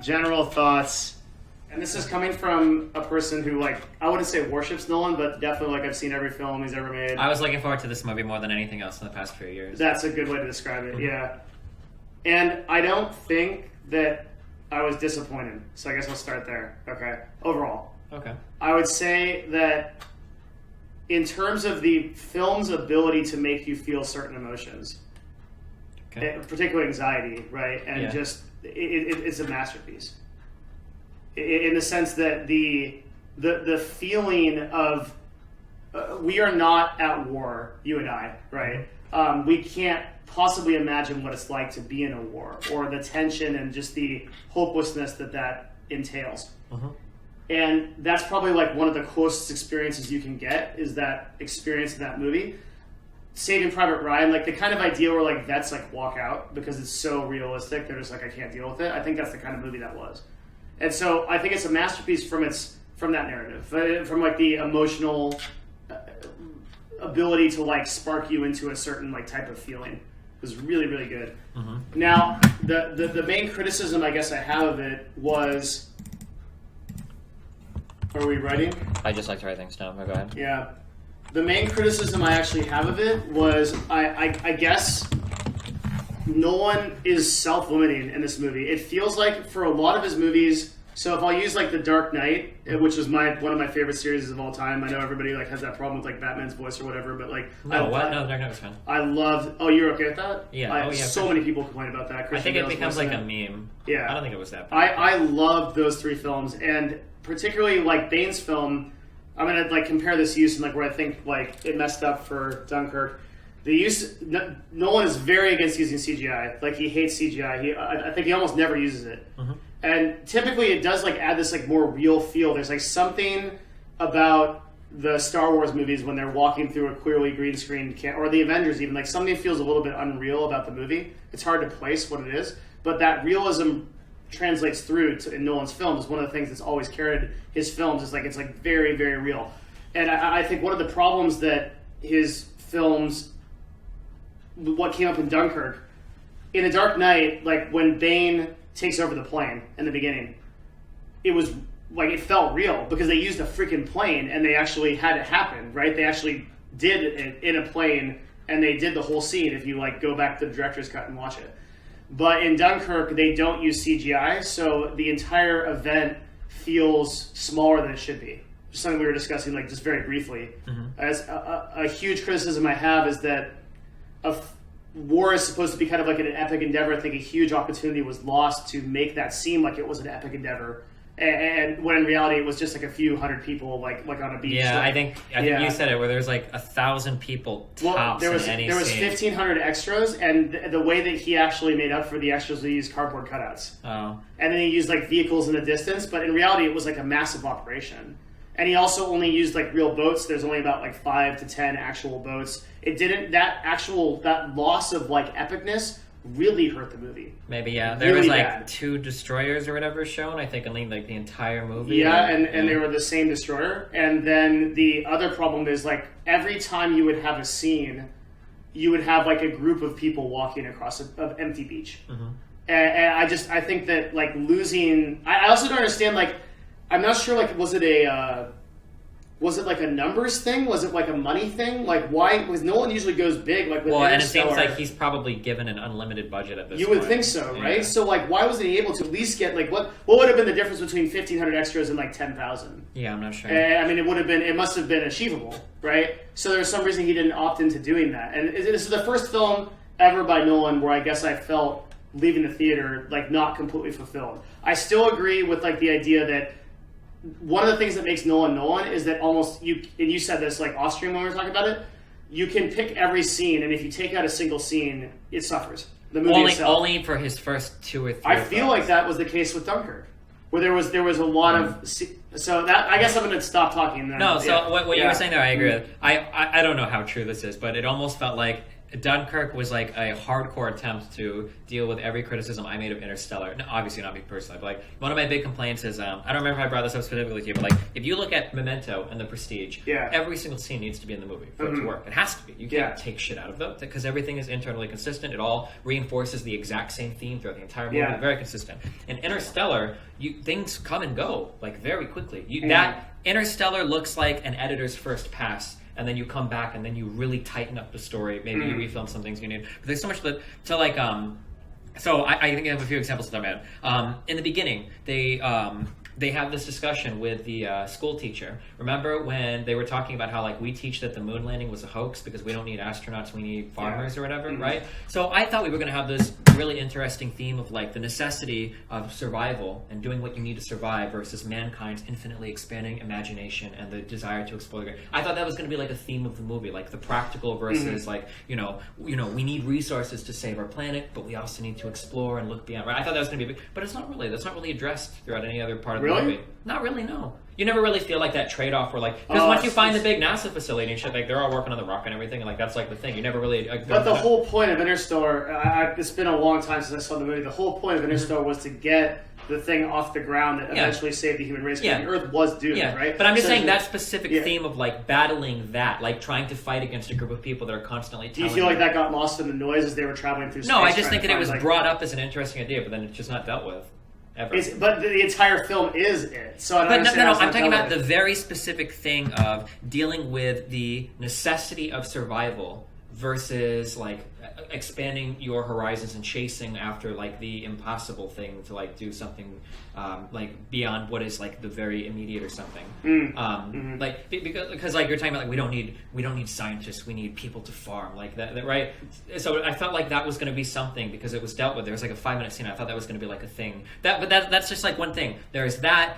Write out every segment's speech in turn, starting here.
general thoughts, and this is coming from a person who, like, I wouldn't say worships Nolan, but definitely, like, I've seen every film he's ever made. I was looking forward to this movie more than anything else in the past few years. That's a good way to describe it, yeah. And I don't think that I was disappointed, so I guess I'll start there, okay? Overall. Okay. I would say that in terms of the film's ability to make you feel certain emotions, particularly anxiety, right? And just, it's a masterpiece. In the sense that the feeling of we are not at war, you and I, right? We can't possibly imagine what it's like to be in a war, or the tension and just the hopelessness that entails. And that's probably like one of the closest experiences you can get, is that experience in that movie. Saving Private Ryan, like the kind of idea where like vets like walk out because it's so realistic, they're just like, I can't deal with it. I think that's the kind of movie that was. And so I think it's a masterpiece from that narrative, from like the emotional ability to like spark you into a certain like type of feeling. It was really, really good. Now, the main criticism I guess I have of it was, are we writing? I just like to write things down, but go ahead. Yeah. The main criticism I actually have of it was, I guess, Nolan is self-limiting in this movie. It feels like for a lot of his movies, so if I'll use like The Dark Knight, which is one of my favorite series of all time. I know everybody like has that problem with like Batman's voice or whatever, but like No, The Dark Knight was fun. I loved. Oh, you're okay with that? Yeah. So many people complain about that. I think it becomes like a meme. Yeah. I don't think it was that bad. I loved those three films, and particularly like Bane's film. I'm gonna like compare this use and like where I think like it messed up for Dunkirk. The use, Nolan is very against using CGI. Like he hates CGI. I think he almost never uses it. And typically it does like add this like more real feel. There's like something about the Star Wars movies when they're walking through a clearly green screen, or the Avengers even, like something feels a little bit unreal about the movie. It's hard to place what it is, but that realism translates through in Nolan's films. One of the things that's always carried his films is like it's like very, very real. And I think one of the problems that his films, what came up in Dunkirk, in The Dark Knight, like when Bane takes over the plane in the beginning, it was like it felt real because they used a freaking plane and they actually had it happen, right? They actually did it in a plane and they did the whole scene if you like go back to the director's cut and watch it. But in Dunkirk, they don't use CGI, so the entire event feels smaller than it should be. Just something we were discussing, like just very briefly. As a huge criticism I have is that war is supposed to be kind of like an epic endeavor. I think a huge opportunity was lost to make that seem like it was an epic endeavor, and when in reality it was just like a few hundred people like on a beach. Yeah, so, I think you said it, where there's like 1,000 people tops there was in any there was scene. 1,500 extras, and the way that he actually made up for the extras, he used cardboard cutouts. Oh. And then he used like vehicles in the distance, but in reality it was like a massive operation. And he also only used like real boats. There's only about like 5 to 10 actual boats. It didn't, that loss of like epicness really hurt the movie. Maybe, yeah. There really was like bad. 2 destroyers or whatever shown, I think, in like the entire movie. Yeah, and they were the same destroyer. And then the other problem is like every time you would have a scene, you would have like a group of people walking across an empty beach. And I think that like losing, I also don't understand, like, I'm not sure, like, was it like a numbers thing? Was it like a money thing? Like, why? Because Nolan usually goes big, like with and it Interstellar. seems like he's probably given an unlimited budget at this You point. would think so, right? Yeah. So, like, why wasn't he able to at least get, like, what would have been the difference between 1,500 extras and, like, 10,000? Yeah, I'm not sure. I mean, it must have been achievable, right? So there's some reason he didn't opt into doing that. And this is the first film ever by Nolan where I guess I felt leaving the theater, like, not completely fulfilled. I still agree with, like, the idea that one of the things that makes Nolan is that you said this like off stream when we were talking about it, you can pick every scene, and if you take out a single scene, it suffers. The movie itself. Only for his first 2 or 3. I feel like that was the case with Dunkirk, where there was a lot of. So that I guess I'm going to stop talking. Then. No, so what you were saying there, I agree with. I don't know how true this is, but it almost felt like Dunkirk was like a hardcore attempt to deal with every criticism I made of Interstellar. No, obviously not me personally, but like one of my big complaints is I don't remember if I brought this up specifically to you, but like if you look at Memento and The Prestige, every single scene needs to be in the movie for it to work. It has to be. You can't take shit out of them because everything is internally consistent. It all reinforces the exact same theme throughout the entire movie. Very consistent. In Interstellar, things come and go like very quickly. That Interstellar looks like an editor's first pass. And then you come back and then you really tighten up the story. Maybe you refilm some things you need. But there's so much to like. So I think I have a few examples of that, man. In the beginning, they have this discussion with the school teacher. Remember when they were talking about how like we teach that the moon landing was a hoax because we don't need astronauts, we need farmers or whatever, right? So I thought we were going to have this really interesting theme of like the necessity of survival and doing what you need to survive versus mankind's infinitely expanding imagination and the desire to explore. I thought that was going to be like a theme of the movie, like the practical versus like you know we need resources to save our planet, but we also need to explore and look beyond. Right? I thought that was going to be big, but it's not really. That's not really addressed throughout any other part of the movie. Not really, no. You never really feel like that trade-off where like because once you find the big NASA facility and shit, like they're all working on the rocket and everything, and like that's like the thing. You never really. But the whole point of Interstellar, it's been a long time since I saw the movie. The whole point of Interstellar was to get the thing off the ground that eventually saved the human race. Because the Earth was doomed, right? But I'm just saying that specific theme of like battling that, like trying to fight against a group of people that are constantly. Do you feel like that got lost in the noise as they were traveling through space? No, I just think that it was brought up as an interesting idea, but then it's just not dealt with. But the entire film is it. So I don't no, I'm talking about the very specific thing of dealing with the necessity of survival versus like expanding your horizons and chasing after like the impossible thing to like do something like beyond what is like the very immediate or something. Like because like you're talking about like we don't need scientists, we need people to farm like that right. So I felt like that was going to be something because it was dealt with. There was like a 5-minute scene. I thought that was going to be like a thing. That's just like one thing. There's that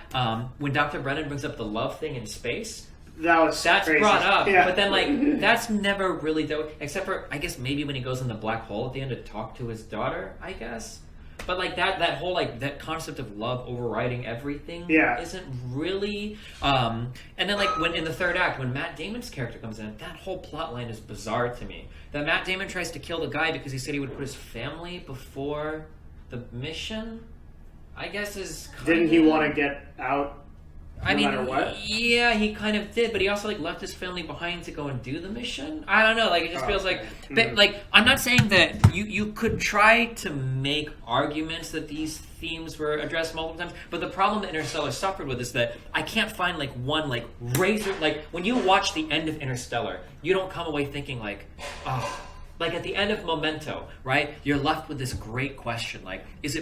when Dr. Brennan brings up the love thing in space. That's crazy. Brought up, but then like that's never really though, except for I guess maybe when he goes in the black hole at the end to talk to his daughter, I guess. But like that whole like that concept of love overriding everything isn't really. And then like when in the third act when Matt Damon's character comes in, that whole plot line is bizarre to me. That Matt Damon tries to kill the guy because he said he would put his family before the mission. I guess is didn't he want to get out? I mean, yeah, he kind of did, but he also like left his family behind to go and do the mission. I don't know, like it just feels like, but like I'm not saying that you could try to make arguments that these themes were addressed multiple times, but the problem that Interstellar suffered with is that I can't find like one like razor like when you watch the end of Interstellar, you don't come away thinking like, oh. Like at the end of Memento, right? You're left with this great question: like, is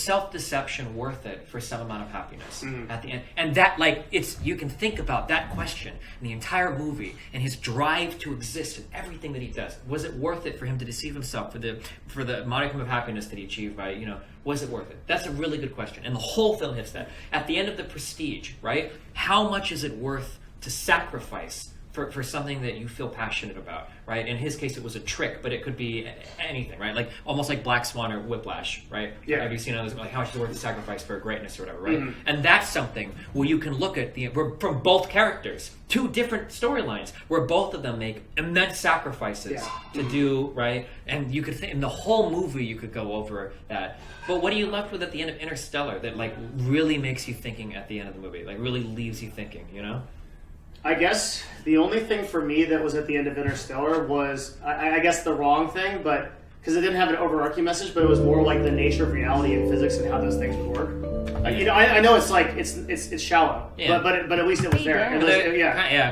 self-deception worth it for some amount of happiness at the end? And that, like, you can think about that question in the entire movie and his drive to exist and everything that he does. Was it worth it for him to deceive himself for the modicum of happiness that he achieved by was it worth it? That's a really good question, and the whole film hits that. At the end of The Prestige, right? How much is it worth to sacrifice? For something that you feel passionate about, right? In his case, it was a trick, but it could be anything, right? Like almost like Black Swan or Whiplash, right? Yeah. Have you seen others like how much is worth the sacrifice for greatness or whatever, right? And that's something where you can look at from both characters, two different storylines, where both of them make immense sacrifices to do, right? And you could in the whole movie you could go over that. But what are you left with at the end of Interstellar that like really makes you thinking at the end of the movie, like really leaves you thinking, I guess the only thing for me that was at the end of Interstellar was, I guess, the wrong thing, but because it didn't have an overarching message, but it was more like the nature of reality and physics and how those things would work. I know it's like it's shallow, but at least it was there.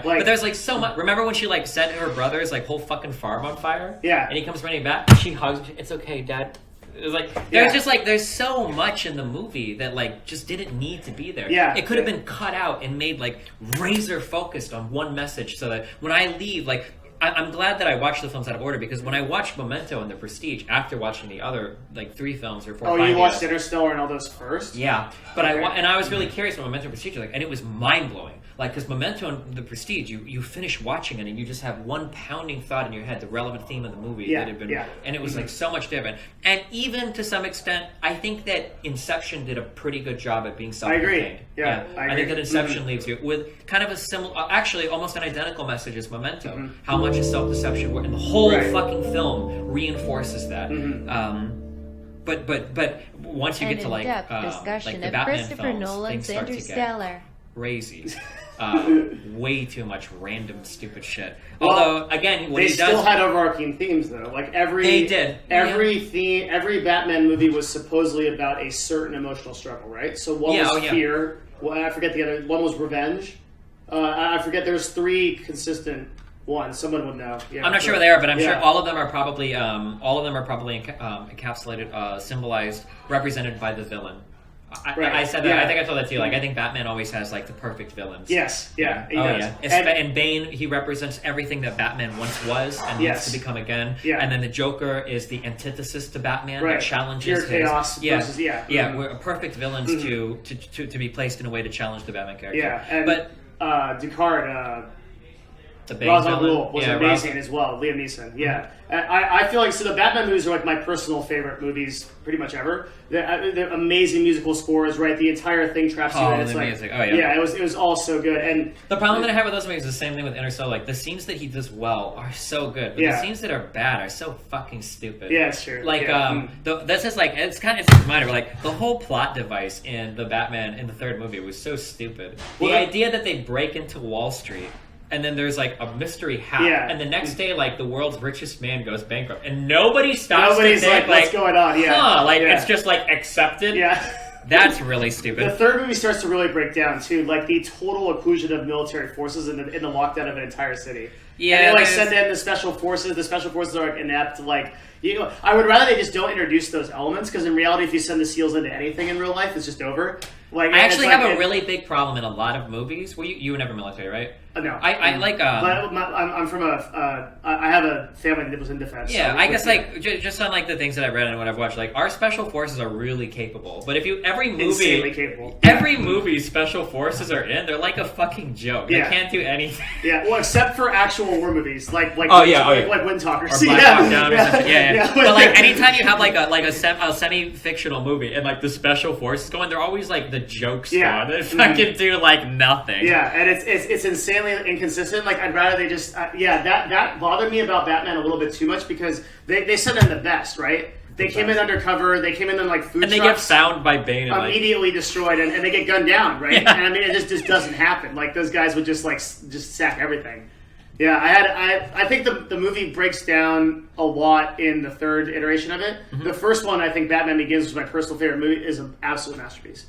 But there's like so much. Remember when she like set her brother's like whole fucking farm on fire? Yeah, and he comes running back. And she hugs. It's okay, Dad. It was like there's just like there's so much in the movie that like just didn't need to be there. Yeah, it could have been cut out and made like razor focused on one message, so that when I leave, like I'm glad that I watched the films out of order because when I watched Memento and The Prestige after watching the other like 3 films or 4. Oh, you watched Interstellar and all those first? Yeah, but I was really curious about Memento and Prestige, like, and it was mind blowing. like, because Memento and The Prestige, you finish watching it and you just have one pounding thought in your head, the relevant theme of the movie that had been, and it was like so much different. And even to some extent, I think that Inception did a pretty good job at being self-contained. I agree. Yeah, I agree. I think that Inception leaves you with kind of a similar, actually almost an identical message as Memento. How much is self-deception, and the whole fucking film reinforces that. But once you get to like discussion like the of Batman Christopher films, Nolan's things start to Interstellar. get crazy. Way too much random stupid shit. Well, although again, they still had overarching themes though. Like every theme, every Batman movie was supposedly about a certain emotional struggle, right? So one was fear. Well, I forget the other. One was revenge. I forget. There's 3 consistent ones. Someone would know. Yeah, I'm not sure what they are, but I'm sure all of them are probably encapsulated, symbolized, represented by the villain. I said that. I think I told that to you. Like, I think Batman always has like the perfect villains. Yes. Yeah. He does. Yeah. And Bane, he represents everything that Batman once was and needs to become again. Yeah. And then the Joker is the antithesis to Batman. That challenges pure chaos. Versus, we're perfect villains to be placed in a way to challenge the Batman character. Yeah. And, but Dunkirk, the Bane Ra's al villain Ghul was amazing as well. Liam Neeson. Yeah. I feel like, so the Batman movies are like my personal favorite movies pretty much ever. The amazing musical scores, right? The entire thing traps you in. It's amazing. Like, it was all so good. And the problem that I have with those movies is the same thing with Interstellar. Like, the scenes that he does well are so good, but the scenes that are bad are so fucking stupid. Yeah, it's true. Like, this is like, it's a reminder, but like, the whole plot device in the Batman in the third movie was so stupid. The idea that they break into Wall Street, and then there's like a mystery hat, and the next day, like, the world's richest man goes bankrupt, and nobody stops to think, like, what's going on? It's just like accepted. Yeah, that's really stupid. The third movie starts to really break down too, like the total inclusion of military forces in the lockdown of an entire city. Yeah, and they send in the special forces. The special forces are inept. Like, I would rather they just don't introduce those elements, because in reality, if you send the SEALs into anything in real life, it's just over. Like, I actually have a really big problem in a lot of movies. Well, you were never military, right? No. I like. But I'm from I have a family that was in defense. Yeah, so I guess like just on like the things that I've read and what I've watched, like, our special forces are really capable. But if you insanely capable. Every movie special forces are in, they're like a fucking joke. They can't do anything. Yeah, well, except for actual war movies, like Wind Talkers, or Black Hawk Down, or something. Yeah. But like anytime you have a semi-fictional movie and like the special forces going, they're always like the joke squad. They fucking do like nothing. Yeah, and it's insanely inconsistent. Like, I'd rather they just that bothered me about Batman a little bit too much, because they sent in the best, right? They came in undercover. They came in like food trucks. And they get found by Bane. And immediately destroyed, and they get gunned down, right? Yeah. And I mean, it just doesn't happen. Like, those guys would just sack everything. Yeah, I think the movie breaks down a lot in the third iteration of it. Mm-hmm. The first one, I think Batman Begins, was my personal favorite movie, is an absolute masterpiece.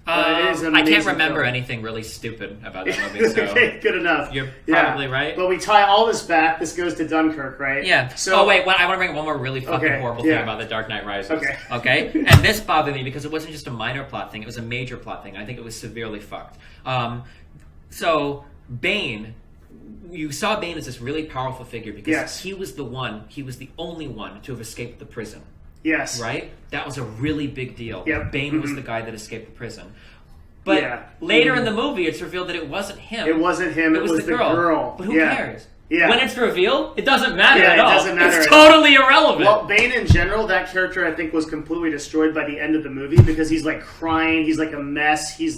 I can't remember anything really stupid about that movie. So okay, good enough. You're probably right. But we tie all this back. This goes to Dunkirk, right? Yeah. So, I want to bring one more really fucking horrible thing about The Dark Knight Rises. Okay? And this bothered me because it wasn't just a minor plot thing. It was a major plot thing. I think it was severely fucked. So, Bane... You saw Bane as this really powerful figure because he was the only one to have escaped the prison. Yes. Right? That was a really big deal. Yep. Bane was the guy that escaped the prison. But later in the movie, it's revealed that it wasn't him. It wasn't him. It was the girl. But who cares? Yeah. When it's revealed, it doesn't matter at all. It doesn't matter. It's totally irrelevant. Well, Bane in general, that character, I think, was completely destroyed by the end of the movie, because he's like crying. He's like a mess. He's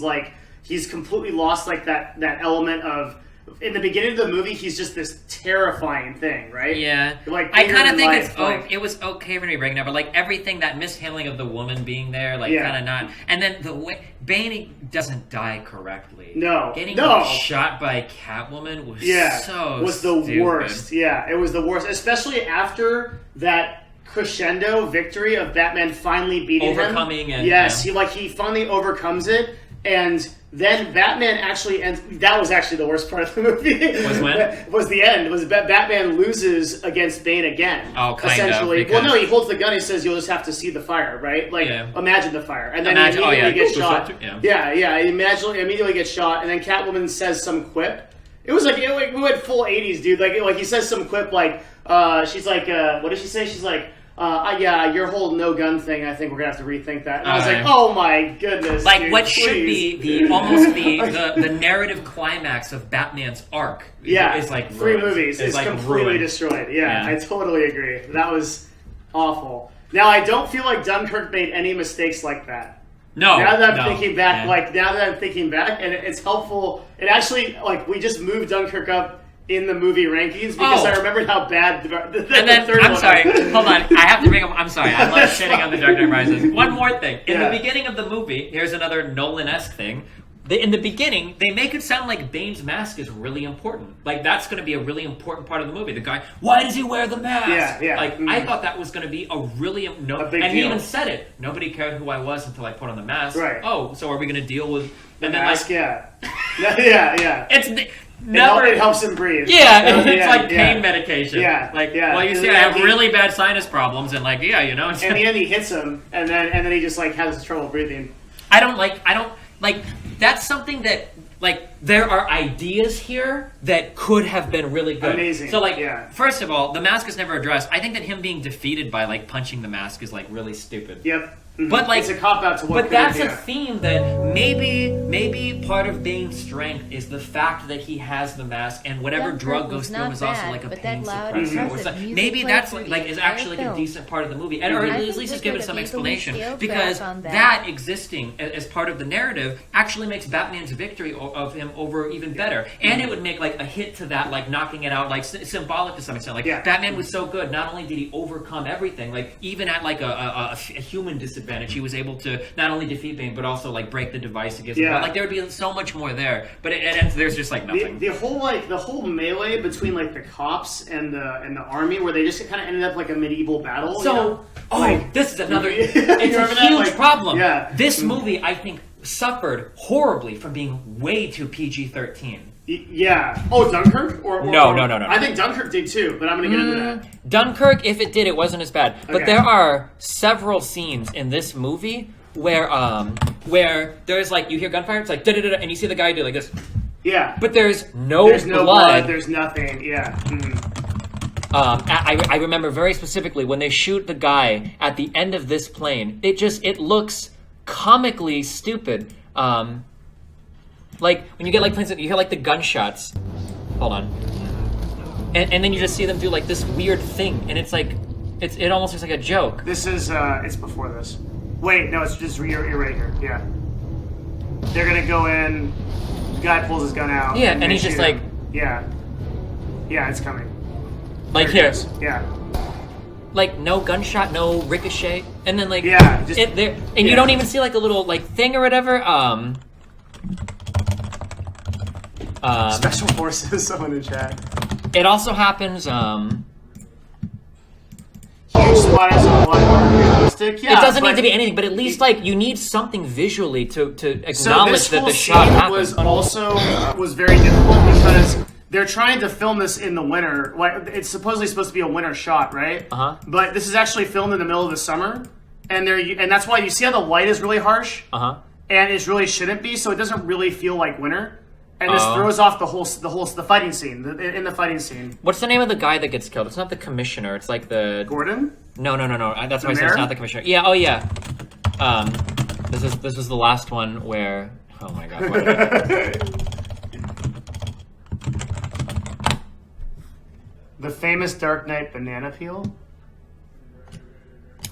completely lost like that element of... In the beginning of the movie, he's just this terrifying thing, right? Yeah. Like, I kind of think it was okay for me breaking down, but like everything, that mishandling of the woman being there, like kind of not. And then the way Bane doesn't die correctly. No. Getting shot by Catwoman was was the stupid. worst. Yeah, it was the worst, especially after that crescendo victory of Batman finally beating overcoming him. He finally overcomes it. And then Batman actually ends... That was actually the worst part of the movie. Was when? Was the end. Was Batman loses against Bane again. Oh, kind essentially. of. Because... Well, no, he holds the gun. He says, you'll just have to see the fire, right? Like, imagine the fire. And then he immediately gets shot. He immediately gets shot. And then Catwoman says some quip. It was like, we went full 80s, dude. Like he says some quip like, she's like, what did she say? She's like... yeah, your whole no gun thing, I think we're going to have to rethink that. And I was like, oh my goodness. Like, dude, what please. should be almost the narrative climax of Batman's arc is like 3 ruined. movies is like completely ruined. destroyed. Yeah, I totally agree. That was awful. Now, I don't feel like Dunkirk made any mistakes like that. No. Now that I'm thinking back, and it's helpful. It actually, like, we just moved Dunkirk up in the movie rankings because I remembered how bad the third one I'm sorry. Hold on. I have to bring up. I'm sorry. I love shitting on The Dark Knight Rises. One more thing. In the beginning of the movie, here's another Nolan-esque thing. In the beginning, they make it sound like Bane's mask is really important. Like, that's going to be a really important part of the movie. The guy, why does he wear the mask? Yeah. Like, I thought that was going to be a big and deal. He even said it. Nobody cared who I was until I put on the mask. Right. Oh, so are we going to deal with the and then mask? like, yeah. It's never. It helps him breathe. Yeah, it's like pain medication. Yeah, like well, you see, I have really bad sinus problems, and like, yeah, you know. And in the end, he hits him, and then he just like has trouble breathing. I don't like. That's something that, like, there are ideas here that could have been really good. Amazing. So, like, first of all, the mask is never addressed. I think that him being defeated by, like, punching the mask is, like, really stupid. Yep. But, like, it's a cop-out to what. But that's a theme that maybe part of Bane's strength is the fact that he has the mask, and whatever drug goes through him is also like a pain suppressor. Maybe that's like is actually like a decent part of the movie, and or at least just give it some explanation, because that existing as part of the narrative actually makes Batman's victory of him over even better, and it would make like a hit to that, like knocking it out, like symbolic to some extent. Like Batman was so good, not only did he overcome everything, like even at like a human disadvantage, he was able to not only defeat Bane but also like break the device against him. Like there would be so much more there, but there's just like nothing. The whole melee between like the cops and the army, where they just kind of ended up like a medieval battle. So, this is another. It's a huge problem. Yeah. This movie, I think, suffered horribly from being way too PG-13. Yeah. Oh, Dunkirk? No. I think Dunkirk did too, but I'm going to get into that. Dunkirk, if it did, it wasn't as bad. But there are several scenes in this movie where there's like, you hear gunfire, it's like da-da-da-da, and you see the guy do like this. Yeah. But there's no blood. There's nothing. Yeah. I remember very specifically when they shoot the guy at the end of this plane, it looks comically stupid. Like, when you get, like, planes, you hear, like, the gunshots. Hold on. And then you just see them do, like, this weird thing. And it's, like, it almost looks like a joke. This is, it's before this. Wait, no, it's just, you're right here. Yeah. They're gonna go in, the guy pulls his gun out. Yeah, and he's just, like... Yeah. Yeah, it's coming. Like, here. Yeah. Like, no gunshot, no ricochet. And then, like... Yeah, just... you don't even see, like, a little, like, thing or whatever. Special Forces, someone in chat. It also happens, huge splatters of blood are realistic. Yeah, it doesn't need to be anything, but at least, like, you need something visually to acknowledge that the shot happened. was very difficult because they're trying to film this in the winter. Like, it's supposedly supposed to be a winter shot, right? Uh-huh. But this is actually filmed in the middle of the summer, and that's why you see how the light is really harsh. Uh-huh. And it really shouldn't be, so it doesn't really feel like winter. And this throws off the fighting scene, in the fighting scene. What's the name of the guy that gets killed? It's not the commissioner. It's like the... Gordon? No. That's why I said it's not the commissioner. Yeah, oh yeah. This was the last one where... Oh my god. The famous Dark Knight banana peel?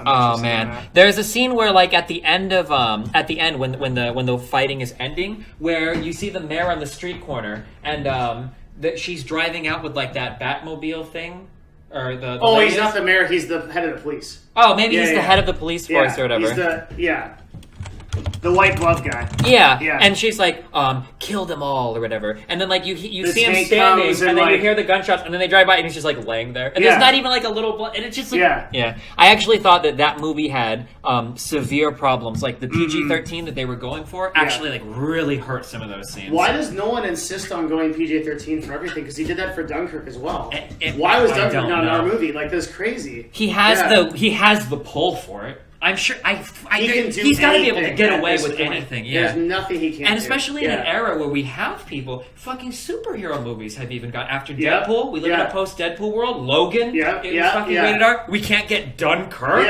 Oh man, there's a scene where, like, at the end when the fighting is ending, where you see the mayor on the street corner, and that she's driving out with like that Batmobile thing, or the he's not the mayor, he's the head of the police. Oh, maybe he's the head of the police force or whatever. He's the white glove guy. Yeah, and she's like, kill them all or whatever. And then, like, you see him standing, and then you hear the gunshots, and then they drive by, and he's just, like, laying there. And there's not even, like, a little blood, and it's just, like... Yeah. I actually thought that movie had severe problems. Like, the PG-13 that they were going for actually, like, really hurt some of those scenes. Why does Nolan insist on going PG-13 for everything? Because he did that for Dunkirk as well. Why was Dunkirk not in our movie? Like, that's crazy. He has the pull for it. I'm sure he's got to be able to get away with anything. Yeah, there's nothing he can't do. And especially in an era where we have people, fucking superhero movies have even got after Deadpool. We live in a post-Deadpool world. Logan, fucking rated R. We can't get Dunkirk.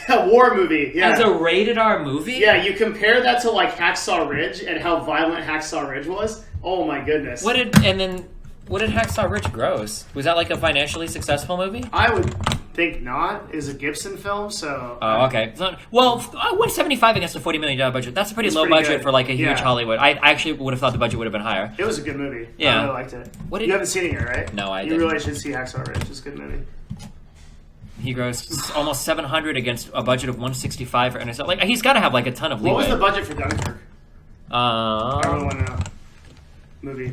A war movie. As a rated R movie. Yeah, you compare that to like Hacksaw Ridge and how violent Hacksaw Ridge was. Oh my goodness. What did Hacksaw Ridge gross? Was that like a financially successful movie? I would think not. It was a Gibson film, so... Oh, okay. So, well, 175 against a $40 million budget. That's a pretty low budget good. For like a huge Hollywood. I actually would have thought the budget would have been higher. It was a good movie. Yeah. I really liked it. You haven't seen it yet, right? No, I didn't. You really should see Hacksaw Ridge. It's a good movie. He grossed almost 700 against a budget of 165 for Interstellar. Like, he's got to have like a ton of leeway. What was the budget for Dunkirk? I really want to know. Movie.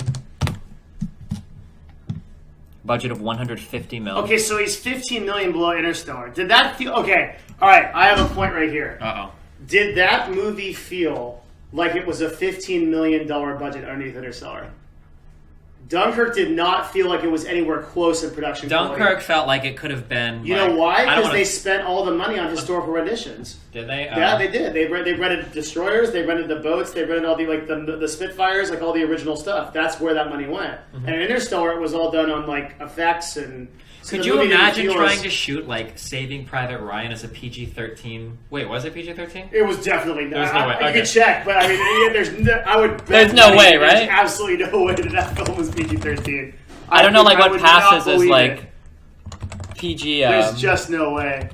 Budget of 150 million. Okay, so he's 15 million below Interstellar. Did that feel... Okay, alright, I have a point right here. Uh-oh. Did that movie feel like it was a $15 million budget underneath Interstellar? Dunkirk did not feel like it was anywhere close in production Dunkirk quality. Felt like it could have been... You know why? Because they spent all the money on historical renditions. Did they? Yeah, they did. They rented destroyers, they rented the boats, they rented all the Spitfires, like all the original stuff. That's where that money went. Mm-hmm. And in Interstellar, it was all done on like effects and... So could you imagine trying to shoot like Saving Private Ryan as a PG-13? Wait, was it PG-13? It was definitely not. There's no way. You can check, but I mean, I would bet there's no way, right? There's absolutely no way that film was PG-13. I don't know, like what passes as like PG. There's just no way.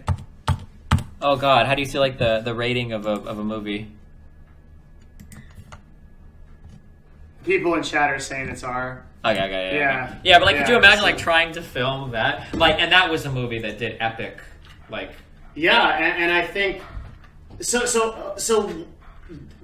Oh God, how do you see like the rating of a movie? People in chat are saying it's R. Okay, yeah. But like, could you imagine like trying to film that? Like, and that was a movie that did epic, like. Yeah, and I think so.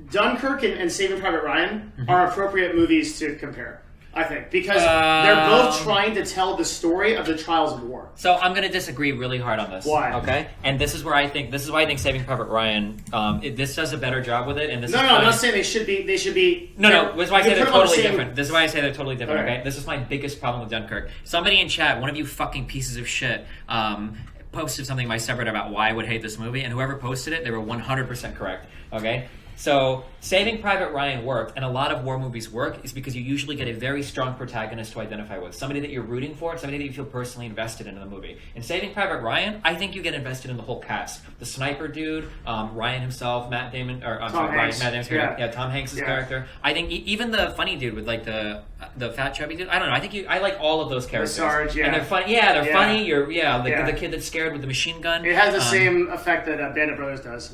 Dunkirk and Saving Private Ryan are appropriate movies to compare. I think because they're both trying to tell the story of the trials of war. So I'm going to disagree really hard on this. Why? Okay, and this is why I think Saving Private Ryan this does a better job with it. And this I'm not saying they should be. They should be. No. This is why I say they're totally different. This is why I say they're totally different. Okay, this is my biggest problem with Dunkirk. Somebody in chat, one of you fucking pieces of shit. Posted something in my subreddit about why I would hate this movie, and whoever posted it, they were 100% correct. Okay. So, Saving Private Ryan worked, and a lot of war movies work, is because you usually get a very strong protagonist to identify with. Somebody that you're rooting for, somebody that you feel personally invested in the movie. In Saving Private Ryan, I think you get invested in the whole cast. The sniper dude, Ryan himself, Matt Damon's character. Tom Hanks' character. I think even the funny dude with like the fat chubby dude, I don't know, I like all of those characters. The Sarge, And they're funny. Yeah, they're funny. The kid that's scared with the machine gun. It has the same effect that Band of Brothers does.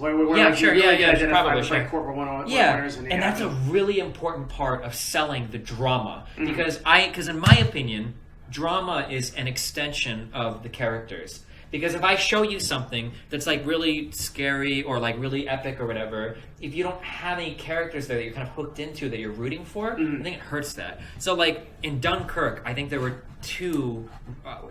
Probably. And that's a really important part of selling the drama because in my opinion, drama is an extension of the characters. Because if I show you something that's like really scary or like really epic or whatever, if you don't have any characters there that you're kind of hooked into that you're rooting for, I think it hurts that. So like in Dunkirk, I think there were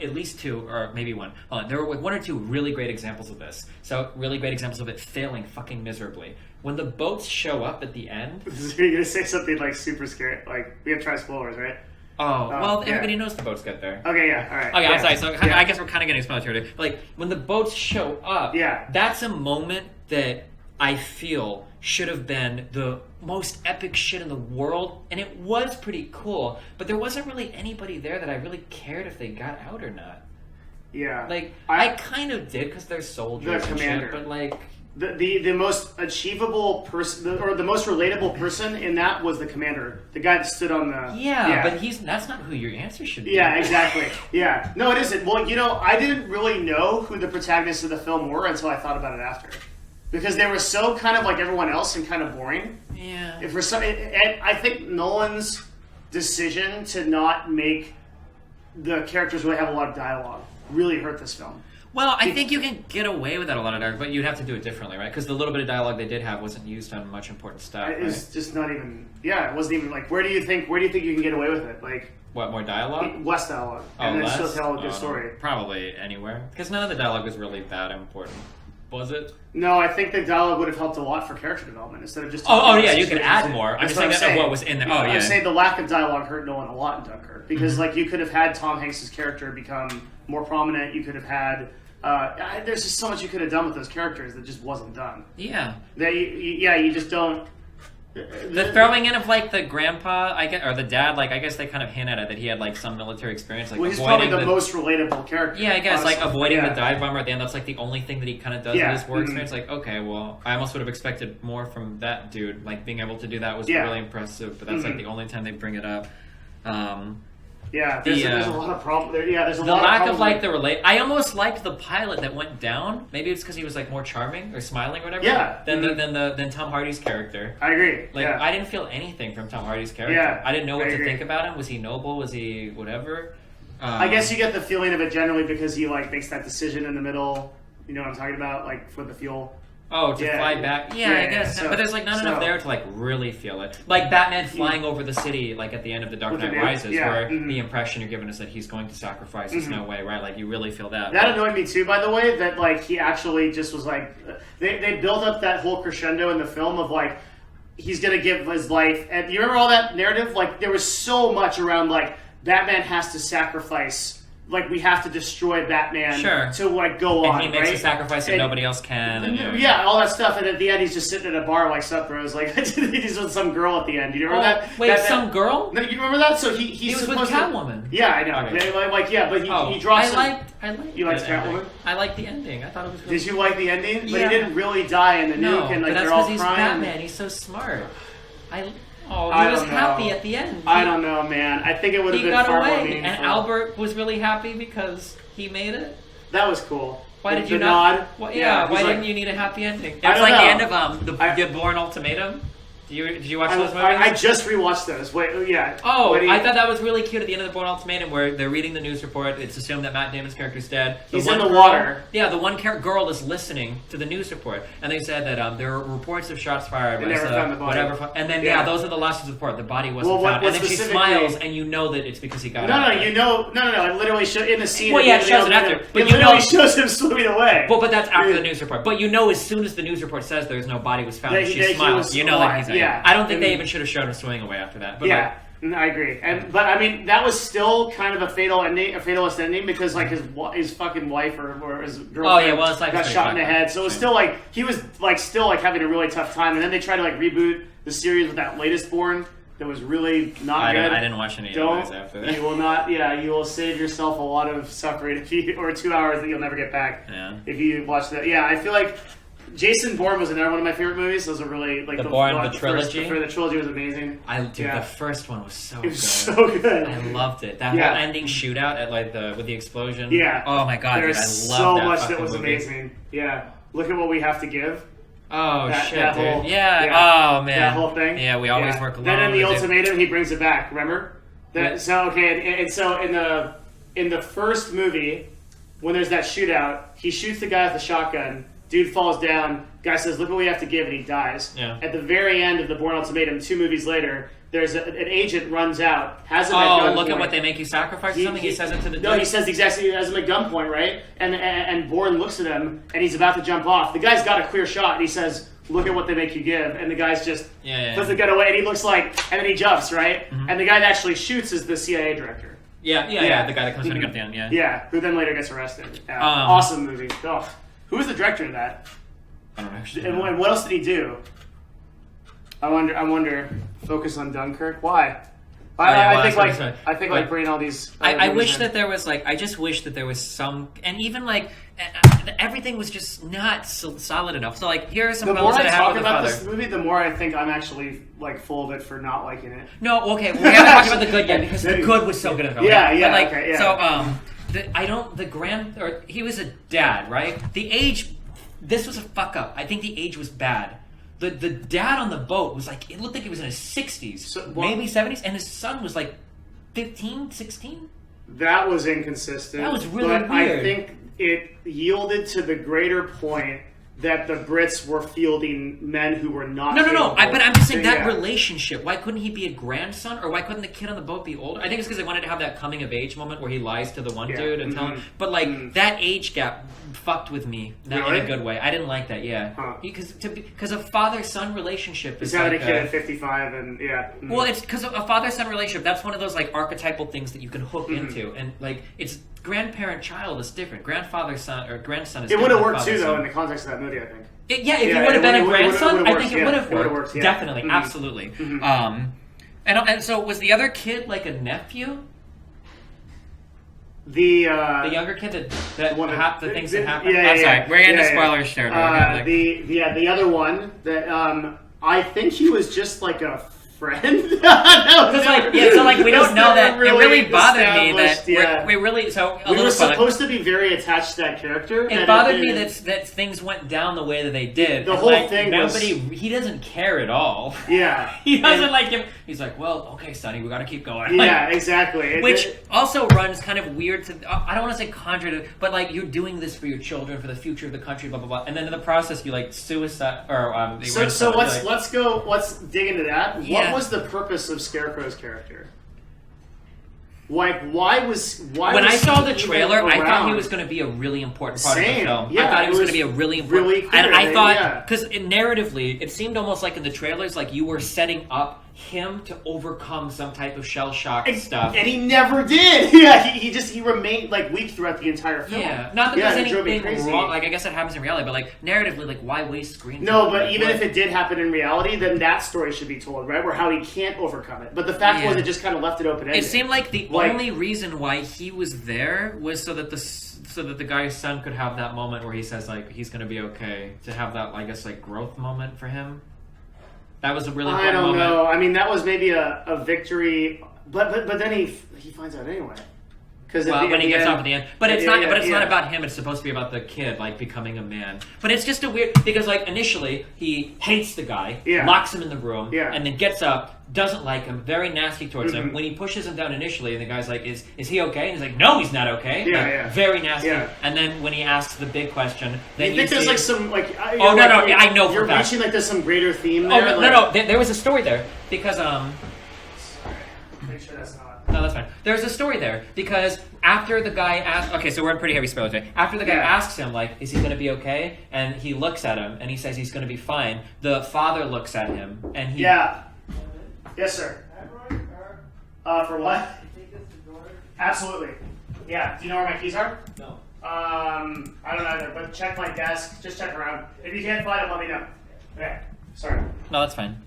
at least two, or maybe one. There were one or two really great examples of this. So really great examples of it failing fucking miserably. When the boats show up at the end... You're going to say something like super scary. Like, we have to try spoilers, right? Everybody knows the boats get there. Okay, yeah, all right. Okay, I'm sorry. So I guess we're kind of getting spoiled here. Like, when the boats show up, that's a moment that I feel should have been the most epic shit in the world, and it was pretty cool, but there wasn't really anybody there that I really cared if they got out or not. Yeah. Like, I kind of did because they're soldiers and shit, but like... The most achievable person, or the most relatable person in that was the commander, the guy that stood on the... But that's not who your answer should be. Yeah, exactly. Yeah. No, it isn't. Well, I didn't really know who the protagonists of the film were until I thought about it after. Because they were so kind of like everyone else and kind of boring. Yeah. And I think Nolan's decision to not make the characters really have a lot of dialogue really hurt this film. Well, I think you can get away with that a lot of dialogue, but you'd have to do it differently, right? Because the little bit of dialogue they did have wasn't used on much important stuff. It's just not even... Yeah, it wasn't even like... Where do you think you can get away with it? Like... What, more dialogue? Less dialogue. And then still tell a good story. Probably anywhere. Because none of the dialogue was really that important. Was it? No, I think the dialogue would have helped a lot for character development instead of just... You could add more. I'm just saying that what was in there. I'm saying the lack of dialogue hurt Nolan a lot in Dunkirk. Because, like, you could have had Tom Hanks' character become more prominent. You could have had... There's just so much you could have done with those characters that just wasn't done. Yeah. You just don't. The throwing in of like the grandpa, or the dad, like I guess they kind of hint at it that he had like some military experience, like he's probably the most relatable character. Yeah, I guess honestly. Like avoiding the dive bomber at the end. That's like the only thing that he kind of does in his war experience. Like, okay, well, I almost would have expected more from that dude. Like being able to do that was really impressive. But that's like the only time they bring it up. There's a lot of problems there. Yeah, there's a lot of lack of like the relate. I almost liked the pilot that went down. Maybe it's because he was like more charming or smiling or whatever. Yeah. Than Tom Hardy's character. I agree. Like I didn't feel anything from Tom Hardy's character. Yeah, I didn't know what to think about him. Was he noble? Was he whatever? I guess you get the feeling of it generally because he like makes that decision in the middle. You know what I'm talking about? Like for the fuel. Oh, to fly back? Yeah, I guess. But there's like not enough there to like really feel it. Like Batman flying over the city, like at the end of The Dark Knight Rises, where the impression you're given is that he's going to sacrifice. There's no way, right? Like you really feel that. That annoyed me too, by the way. That like he actually just was like they built up that whole crescendo in the film of like he's gonna give his life, and you remember all that narrative? Like there was so much around like Batman has to sacrifice. Like we have to destroy Batman to like go on. And he makes a sacrifice that nobody else can. And, all that stuff. And at the end, he's just sitting at a bar like Seth Bros. Like he's with some girl at the end. You remember that? Wait, some girl? No, you remember that? So he was with Catwoman. Yeah, I know. Okay. But he draws. You liked Catwoman? I liked the ending. I thought it was. Really Did you like the ending? But he didn't really die in the nuke, and like that's they're all he's crying. Batman. He's so smart. He was happy at the end. I don't know, man. I think it would have been far more meaningful. And Albert was really happy because he made it. That was cool. Why did you not? Why didn't you need a happy ending? It's like the end of the Bourne Ultimatum. Did you watch those movies? I just rewatched those. I thought that was really cute at the end of the Bourne Ultimatum where they're reading the news report. It's assumed that Matt Damon's character's dead. He's in the water. Yeah, the one girl is listening to the news report, and they said that there are reports of shots fired. They never found the body. And then those are the last of the report. The body wasn't found. And then she smiles, and you know that it's because he got out. No. It literally shows in the scene. Well, it shows it after. But it literally shows him swimming away. But that's after the news report. But you know, as soon as the news report says there's no body was found, she smiles. You know that he's out. I don't think they even should have shown him swimming away after that. But I agree. But I mean, that was still kind of a fatalist ending because like his fucking wife or his girlfriend got shot in the head. So it was still like he was like still like having a really tough time. And then they tried to like reboot the series with that latest Bourne that was really not good. I didn't watch any of those after that. You will not. Yeah, you will save yourself a lot of suffering or 2 hours that you'll never get back. Yeah. If you watch that. Yeah, I feel like. Jason Bourne was another one of my favorite movies. Those are really like the trilogy. The trilogy was amazing. The first one was so good. It was so good. I loved it. That whole ending shootout at like with the explosion. Yeah. Oh my god, There's dude, I so love that much that was movie. amazing. Yeah. Look at what we have to give. Oh shit, that dude. Whole, Oh man. That whole thing. Yeah, we always work alone. Then in the ultimatum, he brings it back. Remember? So in the first movie, when there's that shootout, he shoots the guy with the shotgun. Dude falls down. Guy says, "Look what we have to give," and he dies. Yeah. At the very end of the Bourne Ultimatum, 2 movies later, there's an agent runs out, has him at gunpoint. Look at what they make you sacrifice or something? He says it to the dude? No, he says exactly, he has him at gunpoint, right? And Bourne looks at him, and he's about to jump off. The guy's got a clear shot, and he says, "Look at what they make you give." And the guy's just puts the gun away, and he looks like, and then he jumps, right? Mm-hmm. And the guy that actually shoots is the CIA director. Yeah, the guy that comes in at the end, Yeah, who then later gets arrested. Awesome movie. Oh. Who was the director of that? I don't actually know. And what else did he do? I wonder. Focus on Dunkirk. Why? I think bringing all these. I wish that there was I just wish that there was some, and even everything was just not solid enough. So here are some. The more I talk about this movie, the more I think I'm actually full of it for not liking it. No, okay, we haven't talked about the good yet because the good was so good. He was a dad, right? The age. This was a fuck up. I think the age was bad. The dad on the boat was it looked like he was in his 60s, maybe 70s, and his son was 15, 16? That was inconsistent. That was really weird. I think it yielded to the greater point that the Brits were fielding men who were not. No. But I'm just saying that relationship. Why couldn't he be a grandson, or why couldn't the kid on the boat be older? I think it's because they wanted to have that coming of age moment where he lies to the one dude and tell him. But that age gap fucked with me in a good way. I didn't like that. Yeah, because a father-son relationship is having a kid at 55 and Well, it's because a father-son relationship. That's one of those archetypal things that you can hook into, and it's grandparent-child is different. Grandfather-son or grandson is It different. It would have worked too, though, in the context of that movie, I think. If he would have been a grandson, I think it would have worked. Yeah. Definitely, absolutely. And so was the other kid like a nephew? The younger kid that the things that happened. Sorry, we're getting spoilers shared. The other one that I think he was just like a friend. We don't know that. It really bothered me that we were supposed to be very attached to that character. It bothered me that things went down the way that they did. The whole thing he doesn't care at all. Yeah, he doesn't like him. He's like, well, okay, Sonny, we got to keep going. Yeah, exactly. Which also runs kind of weird to. I don't want to say contrary, but like you're doing this for your children, for the future of the country, blah blah blah, and then in the process you like suicide or. So let's dig into that. Yeah. What was the purpose of Scarecrow's character? Like, why was when I saw the trailer, I thought he was going to be a really important part of the film. Yeah, I thought he was going to be a really important, really clear, and I thought because narratively, it seemed almost like in the trailers, like you were setting up him to overcome some type of shell shock stuff, and he never did. Yeah, he remained like weak throughout the entire film. Yeah, not that there's anything wrong. Like I guess that happens in reality, but like narratively, like why waste screen time? No, but even if it did happen in reality, then that story should be told, right? Where how he can't overcome it. But the fact was, it just kind of left it open ended. It seemed like the only reason why he was there was so that the guy's son could have that moment where he says like he's going to be okay, to have that I guess like growth moment for him. That was a really important moment. I don't know. I mean, that was maybe a victory, but then he finds out anyway. When he gets off at the end, but it's not. But it's not about him. It's supposed to be about the kid, like becoming a man. But it's just a weird because, like, initially he hates the guy, locks him in the room, and then gets up, doesn't like him, very nasty towards him. When he pushes him down initially, and the guy's like, "Is he okay?" And he's like, "No, he's not okay." Very nasty. Yeah. And then when he asks the big question, then you think there's like some like I know you're for fact. reaching like there's some greater theme there. No. There was a story there because Sorry, make sure that's not. No, that's fine. There's a story there because after the guy asks... Okay, so we're in pretty heavy spoilers today. After the guy asks him, like, is he going to be okay? And he looks at him, and he says he's going to be fine. The father looks at him, and he... Yeah. Yes, sir. For what? Absolutely. Yeah. Do you know where my keys are? No. I don't either, but check my desk. Just check around. If you can't find it, let me know. Okay. Sorry. No, that's fine.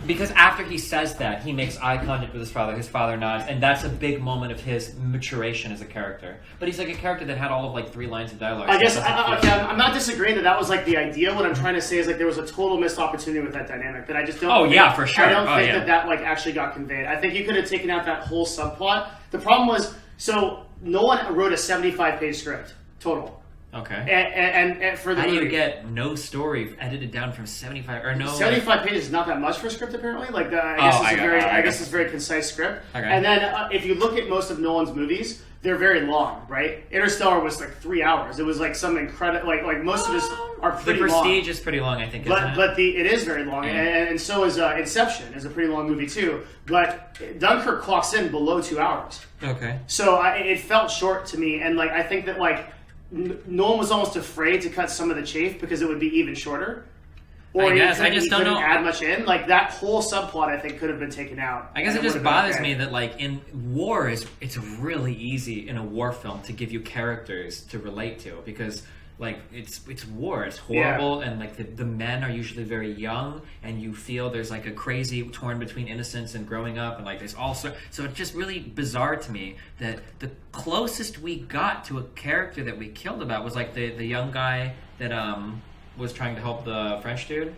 Because after he says that, he makes eye contact with his father nods, and that's a big moment of his maturation as a character. But he's like a character that had all of like 3 lines of dialogue. I guess, I'm not disagreeing that was like the idea. What I'm trying to say is like there was a total missed opportunity with that dynamic that I just don't for sure. I don't think that like actually got conveyed. I think you could have taken out that whole subplot. The problem was, so Nolan wrote a 75-page script, total. Okay. And for the how do movie, you get no story edited down from 75 or no? 75 pages is not that much for a script apparently. Like I guess it's a very concise script. Okay. And then if you look at most of Nolan's movies, they're very long, right? Interstellar was like 3 hours. It was like some incredible like most of his are pretty long. The Prestige is pretty long, I think. But it is very long, and so is Inception is a pretty long movie too. But Dunkirk clocks in below 2 hours. Okay. So it felt short to me, and like I think that like. Nolan was almost afraid to cut some of the chafe because it would be even shorter. Or I just don't know. Add much in. Like that whole subplot, I think, could have been taken out. I guess it just bothers me that, like, in war, it's really easy in a war film to give you characters to relate to because, like, it's war. It's horrible, and like the men are usually very young, and you feel there's like a crazy torn between innocence and growing up, and like there's also so it's just really bizarre to me that the closest we got to a character that we killed about was like the young guy that was trying to help the French dude.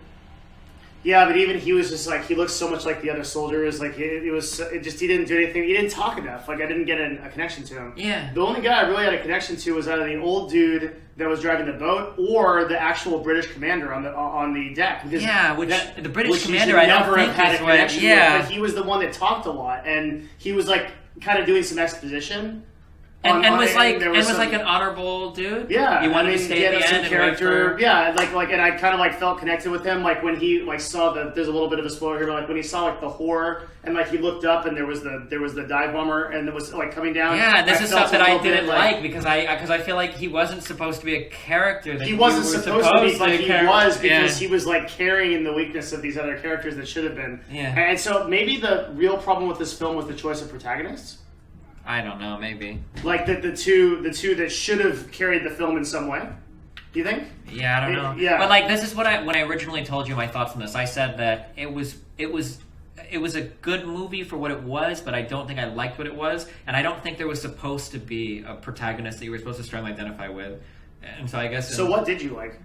Yeah, but even he was just like he looked so much like the other soldiers. Like he didn't do anything. He didn't talk enough. Like I didn't get a connection to him. Yeah. The only guy I really had a connection to was either the old dude that was driving the boat or the actual British commander on the deck. The British commander I never think had a connection with, but he was the one that talked a lot, and he was like kind of doing some exposition. And was like an honorable dude. Yeah, you wanted to stay at the end. Character, and I kind of like felt connected with him. Like when he like saw there's a little bit of a spoiler here, but like when he saw like the horror and like he looked up and there was the dive bomber and it was like coming down. Yeah, this is stuff that I didn't like because I feel like he wasn't supposed to be a character. That he wasn't supposed to be, but he was because he was like carrying the weakness of these other characters that should have been. Yeah, and so maybe the real problem with this film was the choice of protagonists. I don't know, maybe. Like the two that should have carried the film in some way. You think? Yeah, I don't know. Yeah. But like, this is when I originally told you my thoughts on this. I said that it was a good movie for what it was, but I don't think I liked what it was, and I don't think there was supposed to be a protagonist that you were supposed to strongly identify with. And so I guess. So what did you like?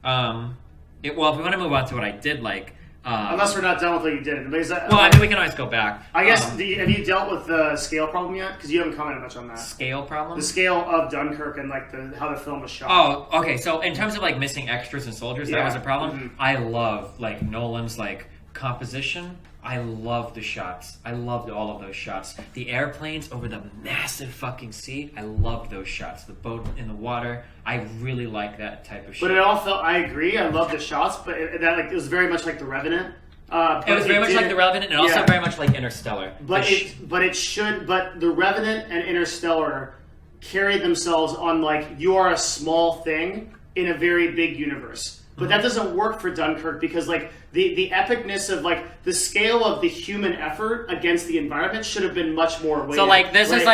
Well, if we want to move on to what I did like. Unless we're not done with what you did. I mean, we can always go back. I guess, have you dealt with the scale problem yet? Because you haven't commented much on that. Scale problem? The scale of Dunkirk and like how the film was shot. Oh, okay. So in terms of like missing extras and soldiers, that was a problem. Mm-hmm. I love like Nolan's like composition. I love the shots. I loved all of those shots. The airplanes over the massive fucking sea. I loved those shots. The boat in the water. I really like that type of shot. But it all felt. I agree. I love the shots, but it was very much like The Revenant. It was very much like The Revenant, and also very much like Interstellar. But The Revenant and Interstellar carried themselves on like you are a small thing in a very big universe. But that doesn't work for Dunkirk because like the epicness of like the scale of the human effort against the environment should have been much more weighted. So like this is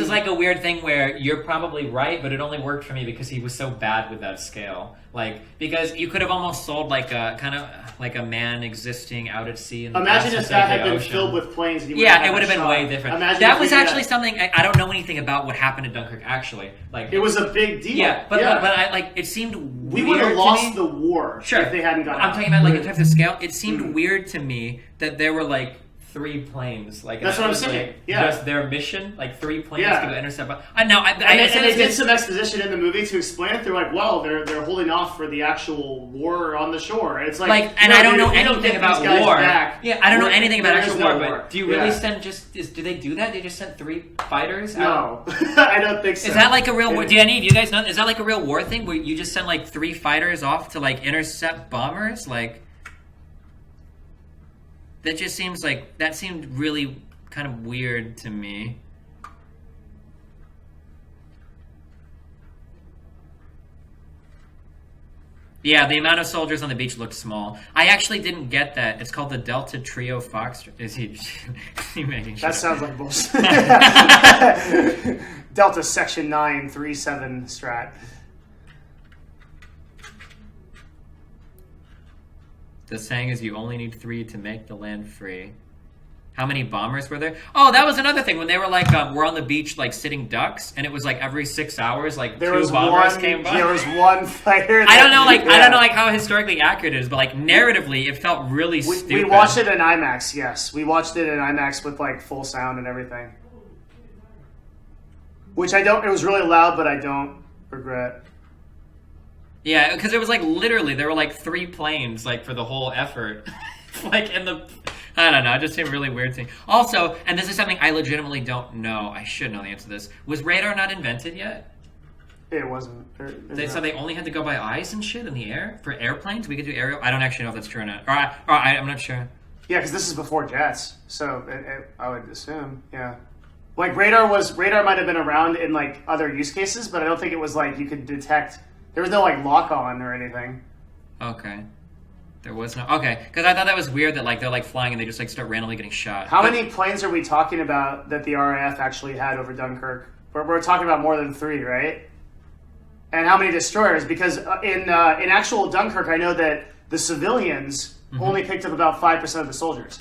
like a weird thing where you're probably right, but it only worked for me because he was so bad with that scale. Like because you could have almost sold like a kind of like a man existing out at sea. Imagine if that had been filled with planes. And it would have been way different. That was actually something I don't know anything about what happened in Dunkirk. Actually, like it was a big deal. Yeah, but I like it seemed we would have lost the war if they hadn't gone. I'm talking about like in terms of scale. It seemed weird to me that there were like 3 planes. Like that's what I'm saying. Like, just their mission, like 3 planes to go intercept. And they did some exposition in the movie to explain it. They're like, well, they're holding off for the actual war on the shore. It's like, and I don't know anything about war. Yeah, I don't know anything about actual war. But do you really send do they do that? They just send 3 fighters out? No, I don't think so. Is that like a real war? Do any of you guys know? Is that like a real war thing where you just send like 3 fighters off to like intercept bombers? Like. That just seems like, that seemed really kind of weird to me. Yeah, the amount of soldiers on the beach looked small. I actually didn't get that. It's called the Delta Trio Fox. Is he making shit? That sounds like bullshit. Delta Section 937 strat. The saying is you only need 3 to make the land free. How many bombers were there? Oh, that was another thing when they were like, we're on the beach like sitting ducks, and it was like every 6 hours, like 2 bombers came by. There was one fighter. I don't know, I don't know, like how historically accurate it is, but like narratively, it felt really stupid. We watched it in IMAX. Yes, we watched it in IMAX with like full sound and everything. Which I don't. It was really loud, but I don't regret. Yeah, because it was like literally there were like 3 planes like for the whole effort, like in the. I don't know. It just seemed really weird to me. Also, and this is something I legitimately don't know. I should know the answer to this. Was radar not invented yet? It wasn't. So they only had to go by eyes and shit in the air for airplanes. We could do aerial. I don't actually know if that's true or not. I'm not sure. Yeah, because this is before jets, so I would assume. Yeah. Like radar might have been around in like other use cases, but I don't think it was like you could detect. There was no like lock on or anything. Okay. There was no... Okay, because I thought that was weird that like they're like flying and they just like start randomly getting shot. How many planes are we talking about that the RAF actually had over Dunkirk? We're talking about more than 3, right? And how many destroyers? Because in actual Dunkirk, I know that the civilians only picked up about 5% of the soldiers.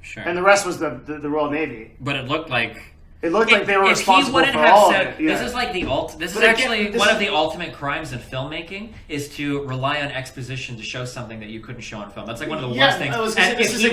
Sure. And the rest was the Royal Navy. But it looked like... It looked like they were responsible for all of it. Yeah. This is like This is actually one of the ultimate crimes in filmmaking is to rely on exposition to show something that you couldn't show on film. That's like one of the worst things. And if he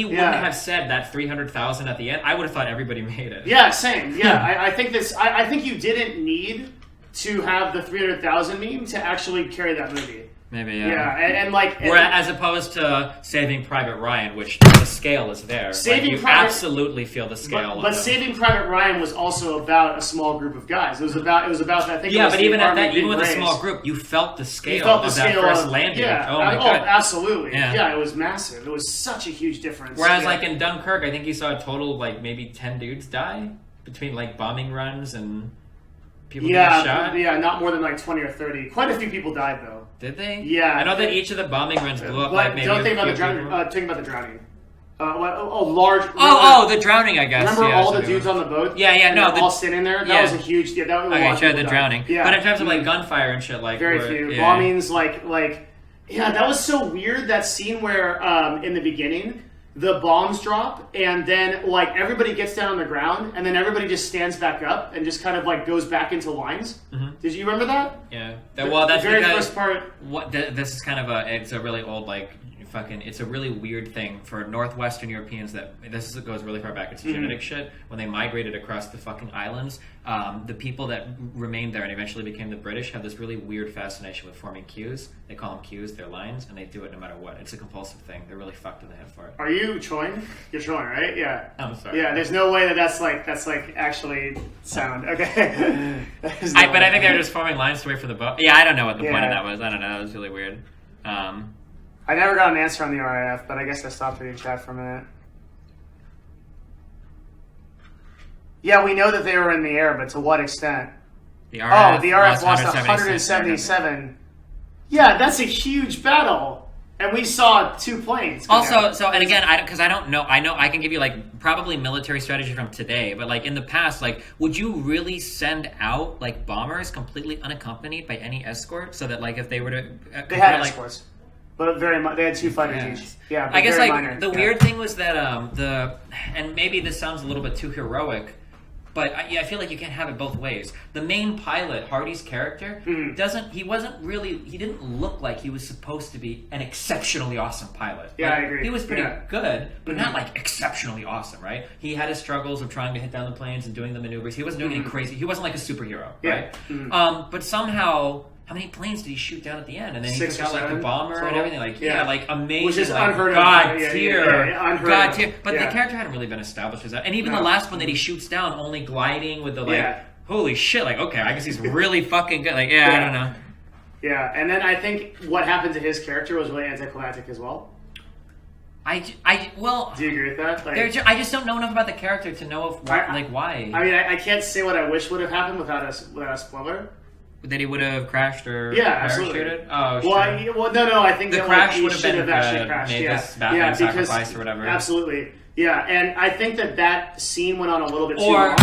wouldn't have said that 300,000 at the end, I would have thought everybody made it. Yeah, same. Yeah, I think this. I think you didn't need to have the 300,000 meme to actually carry that movie. Maybe, yeah. Yeah, and like... as opposed to Saving Private Ryan, which the scale is there. You absolutely feel the scale. But Saving Private Ryan was also about a small group of guys. It was about I think. Yeah, but even at that, even with a small group, you felt the scale of that first landing. Yeah, oh my god, absolutely. Yeah, it was massive. It was such a huge difference. Whereas, like in Dunkirk, I think you saw a total of like maybe 10 dudes die between like bombing runs and people getting shot. Yeah, not more than like 20 or 30. Quite a few people died though. Did they? Yeah. I know that each of the bombing runs blew up like maybe don't think about the drowning. Think about the drowning. Large. The drowning, I guess. Remember all the dudes on the boat? Yeah. No, all sitting there. That was a huge. Yeah, that was the drowning. Yeah, but in terms of like gunfire and shit, like very few bombings. Yeah, that was so weird. That scene where in the beginning the bombs drop and then like everybody gets down on the ground and then everybody just stands back up and just kind of like goes back into lines. Mm-hmm. Did you remember that? Yeah. Well, that's the very because first part. This is kind of it's a really old like. It's a really weird thing for Northwestern Europeans that goes really far back. It's genetic shit. When they migrated across the fucking islands, the people that remained there and eventually became the British have this really weird fascination with forming queues. They call them queues, they're lines, and they do it no matter what. It's a compulsive thing. They're really fucked in the head for it. Are you trolling? You're trolling, right? Yeah. I'm sorry. Yeah, there's no way that's actually sound. Okay. But I think they're just forming lines to wait for the boat. Yeah, I don't know what the point of that was. I don't know. That was really weird. I never got an answer on the RAF, but I guess I stopped reading chat for a minute. Yeah, we know that they were in the air, but to what extent? The RAF lost 177. Yeah, that's a huge battle. And we saw 2 planes. Also, and again, because I don't know, I know I can give you like probably military strategy from today, but like in the past, like would you really send out like bombers completely unaccompanied by any escort so that like if they were to they had escorts. But they had 2 fighters each. Yeah, I guess like the weird thing was that and maybe this sounds a little bit too heroic, but I feel like you can't have it both ways. The main pilot, Hardy's character, he didn't look like he was supposed to be an exceptionally awesome pilot. Yeah, like, I agree. He was pretty good, but not like exceptionally awesome, right? He had his struggles of trying to hit down the planes and doing the maneuvers. He wasn't doing any crazy. He wasn't like a superhero, right? But somehow. How many planes did he shoot down at the end? And then he took out like the bomber and everything. Like like amazing. Which is like, unheard of. God tier. God tier. But the character hadn't really been established as that. And even the last one that he shoots down, only gliding with the like, holy shit, like okay, I guess he's really fucking good. Like I don't know. Yeah, and then I think what happened to his character was really anticlimactic as well. Well. Do you agree with that? Like, I just don't know enough about the character to know why. I mean, I can't say what I wish would have happened without a spoiler. That he would have crashed or absolutely. Parachuted? Oh, sure. No. I think the that crash he would have been actually crashed. Made this Batman sacrifice or whatever. Absolutely. Yeah, and I think that scene went on a little bit too long.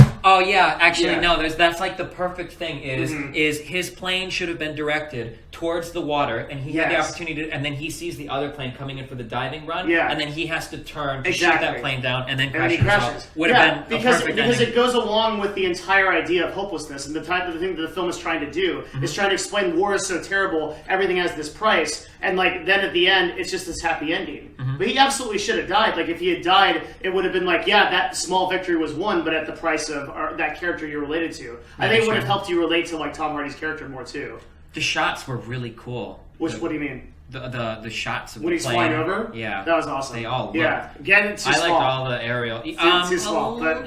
No, that's like the perfect thing is his plane should have been directed towards the water, and he had the opportunity to, and then he sees the other plane coming in for the diving run, and then he has to turn to shoot that plane down, and then crashes. Would have been because it goes along with the entire idea of hopelessness, and the thing that the film is trying to do is trying to explain war is so terrible, everything has this price, and like then at the end it's just this happy ending. But he absolutely should have died. Like if he had died, it would have been like, that small victory was won, but at the price of that character you're related to. I think it would have helped you relate to like Tom Hardy's character more too. The shots were really cool. What do you mean? The shots of when the he's plane. flying over? Yeah. That was awesome. They all looked. Yeah. Again, too small. I liked all the aerial. Too small. But,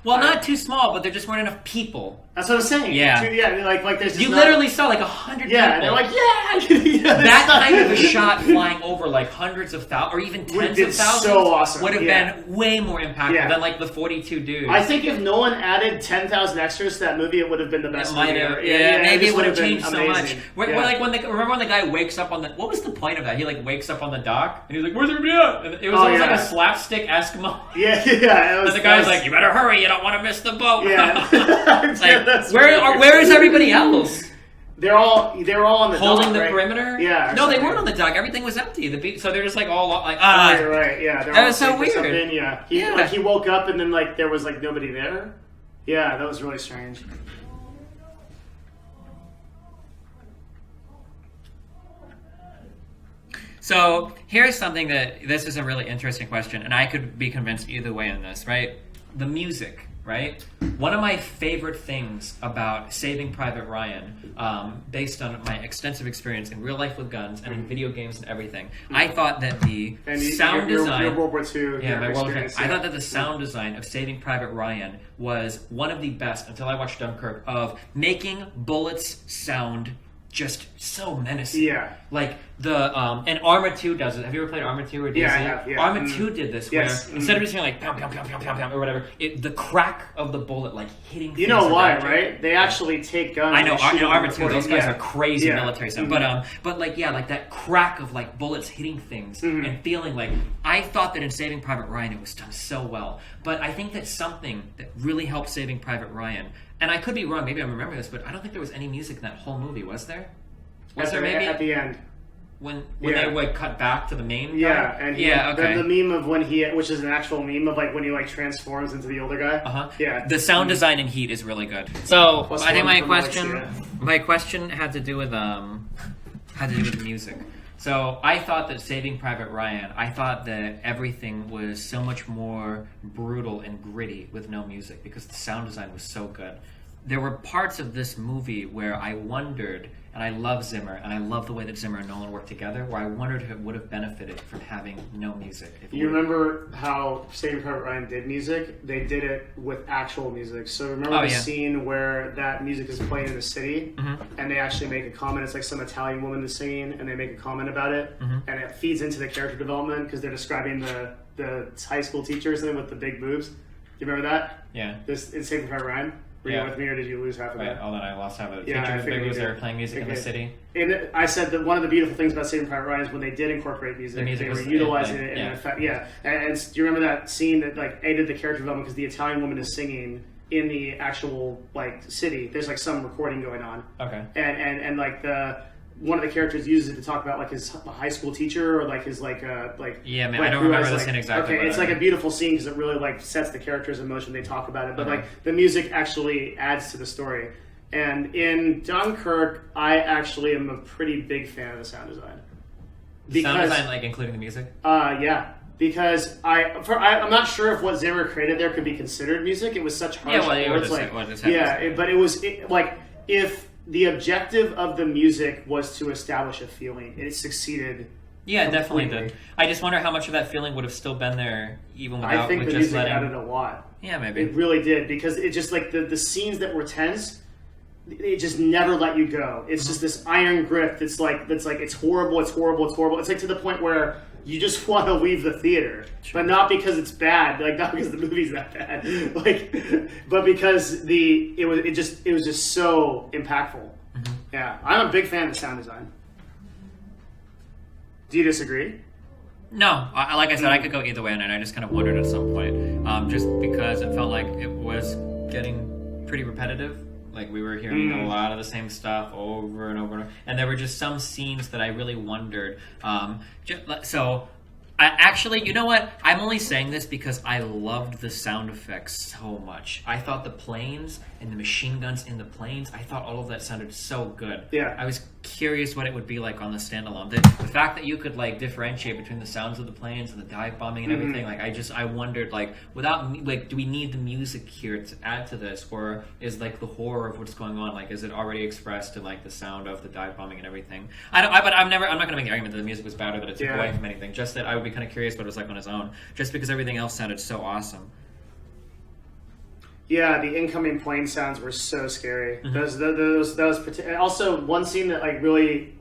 well, not too small, but there just weren't enough people. That's what I'm saying. Yeah. Like there's you literally saw like 100 people. Yeah, they're like, that kind of a shot flying over like hundreds of thousands or even tens of thousands so awesome. Would have been way more impactful than like the 42 dudes. I think if Nolan added 10,000 extras to that movie, it would have been the best movie ever. Maybe it would have changed so much. Remember when the guy wakes up on the... What was the point of that? He like wakes up on the dock and he's like, "Where's everybody at?" And it was almost like a slapstick-esque moment. Yeah. And the guy's like, "You better hurry, you don't want to miss the boat." Yeah. Like, where is everybody else? They were all on the holding dock, the right? perimeter. Yeah. No, they weren't on the dock. Everything was empty. So they're just like all like right. Yeah. That was so weird. He woke up and then like there was like nobody there. Yeah, that was really strange. So here's something this is a really interesting question, and I could be convinced either way on this, right? The music, right? One of my favorite things about Saving Private Ryan, based on my extensive experience in real life with guns and in video games and everything, I thought that the sound design... Your World War II experience. I thought that the sound design of Saving Private Ryan was one of the best, until I watched Dunkirk, of making bullets sound just so menacing. Yeah. Like and Arma 2 does it. Have you ever played Arma 2 or DayZ? Yeah, I have. Yeah. Arma 2 did this where instead of just being like pow pow pow pow pow pow or whatever, the crack of the bullet like hitting. You know why, right? They actually take guns. I know. And In Arma 2, those guys are crazy military stuff. But like like that crack of like bullets hitting things and feeling like I thought that in Saving Private Ryan it was done so well. But I think that something that really helped Saving Private Ryan, and I could be wrong, maybe I remember this, but I don't think there was any music in that whole movie, was there? Was there maybe at the end when they would cut back to the main guy? Yeah, and okay. the meme of when which is an actual meme of like when he like transforms into the older guy. Yeah, the sound design in Heat is really good. So I think my question had to do with the music. So I thought that Saving Private Ryan, I thought that everything was so much more brutal and gritty with no music because the sound design was so good. There were parts of this movie where I wondered, and I love Zimmer, and I love the way that Zimmer and Nolan worked together, where I wondered if it would have benefited from having no music. You remember how Saving Private Ryan did music? They did it with actual music. So remember the scene where that music is playing in the city, and they actually make a comment. It's like some Italian woman is singing, and they make a comment about it, and it feeds into the character development because they're describing the high school teacher or something with the big boobs. Do you remember that? Yeah. This in Saving Private Ryan. Were you with me, or did you lose half of it? Hold on, I lost half of it. Yeah, they were playing music in the city. And I said that one of the beautiful things about Saving Private Ryan is when they did incorporate music, they were utilizing it in effect. Yeah, and do you remember that scene that like aided the character development because the Italian woman is singing in the actual like city? There's like some recording going on. Okay. And like one of the characters uses it to talk about like his high school teacher or like his yeah, man, I don't remember the scene exactly. Okay, it's like a beautiful scene because it really like sets the characters in motion. They talk about it, but like the music actually adds to the story. And in Dunkirk, I actually am a pretty big fan of the sound design. Sound design, like including the music. Yeah. Because I'm not sure if what Zimmer created there could be considered music. It was such harsh words. But it was like if the objective of the music was to establish a feeling, it succeeded. Yeah, it definitely did. I just wonder how much of that feeling would have still been there even without. I think the music added a lot. Yeah, maybe it really did because it just like the scenes that were tense, it just never let you go. It's just this iron grip that's like it's horrible, it's horrible, it's horrible. It's like to the point where you just want to leave the theater, but not because it's bad, like not because the movie's that bad, like, but because it was just so impactful. Yeah, I'm a big fan of sound design. Do you disagree? No, like I said, I could go either way, and I just kind of wondered at some point, just because it felt like it was getting pretty repetitive. Like we were hearing a lot of the same stuff over and over and over. And there were just some scenes that I really wondered. So, you know what? I'm only saying this because I loved the sound effects so much. I thought the planes and the machine guns in the planes, I thought all of that sounded so good. Yeah. I was curious what it would be like on the standalone. The fact that you could like differentiate between the sounds of the planes and the dive bombing and everything, like I wondered like do we need the music here to add to this, or is like the horror of what's going on, like is it already expressed in like the sound of the dive bombing and everything? I'm not going to make the argument that the music was bad or that it took away from anything. Just that I would be kind of curious what it was like on its own, just because everything else sounded so awesome. Yeah, the incoming plane sounds were so scary. That was also one scene that like really,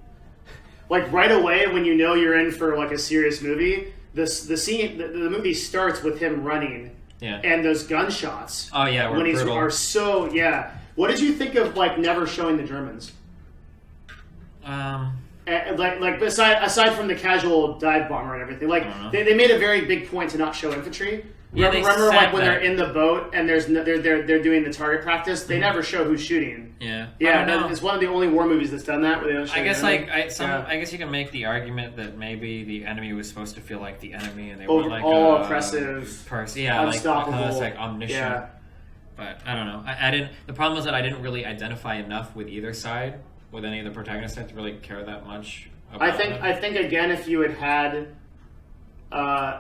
like right away when you know you're in for like a serious movie. The movie starts with him running. Yeah. And those gunshots. Oh yeah, when he's are so yeah. What did you think of like never showing the Germans? Like aside from the casual dive bomber and everything, like they made a very big point to not show infantry. Yeah, remember like when they're in the boat and they're doing the target practice, they never show who's shooting. Yeah, it's one of the only war movies that's done that. Where they don't show I guess you can make the argument that maybe the enemy was supposed to feel like the enemy, and they were like all oppressive, unstoppable, like omniscient. Yeah. But I don't know. I didn't. The problem was that I didn't really identify enough with either side, with any of the protagonists, to really care that much about them. I think again, if you had.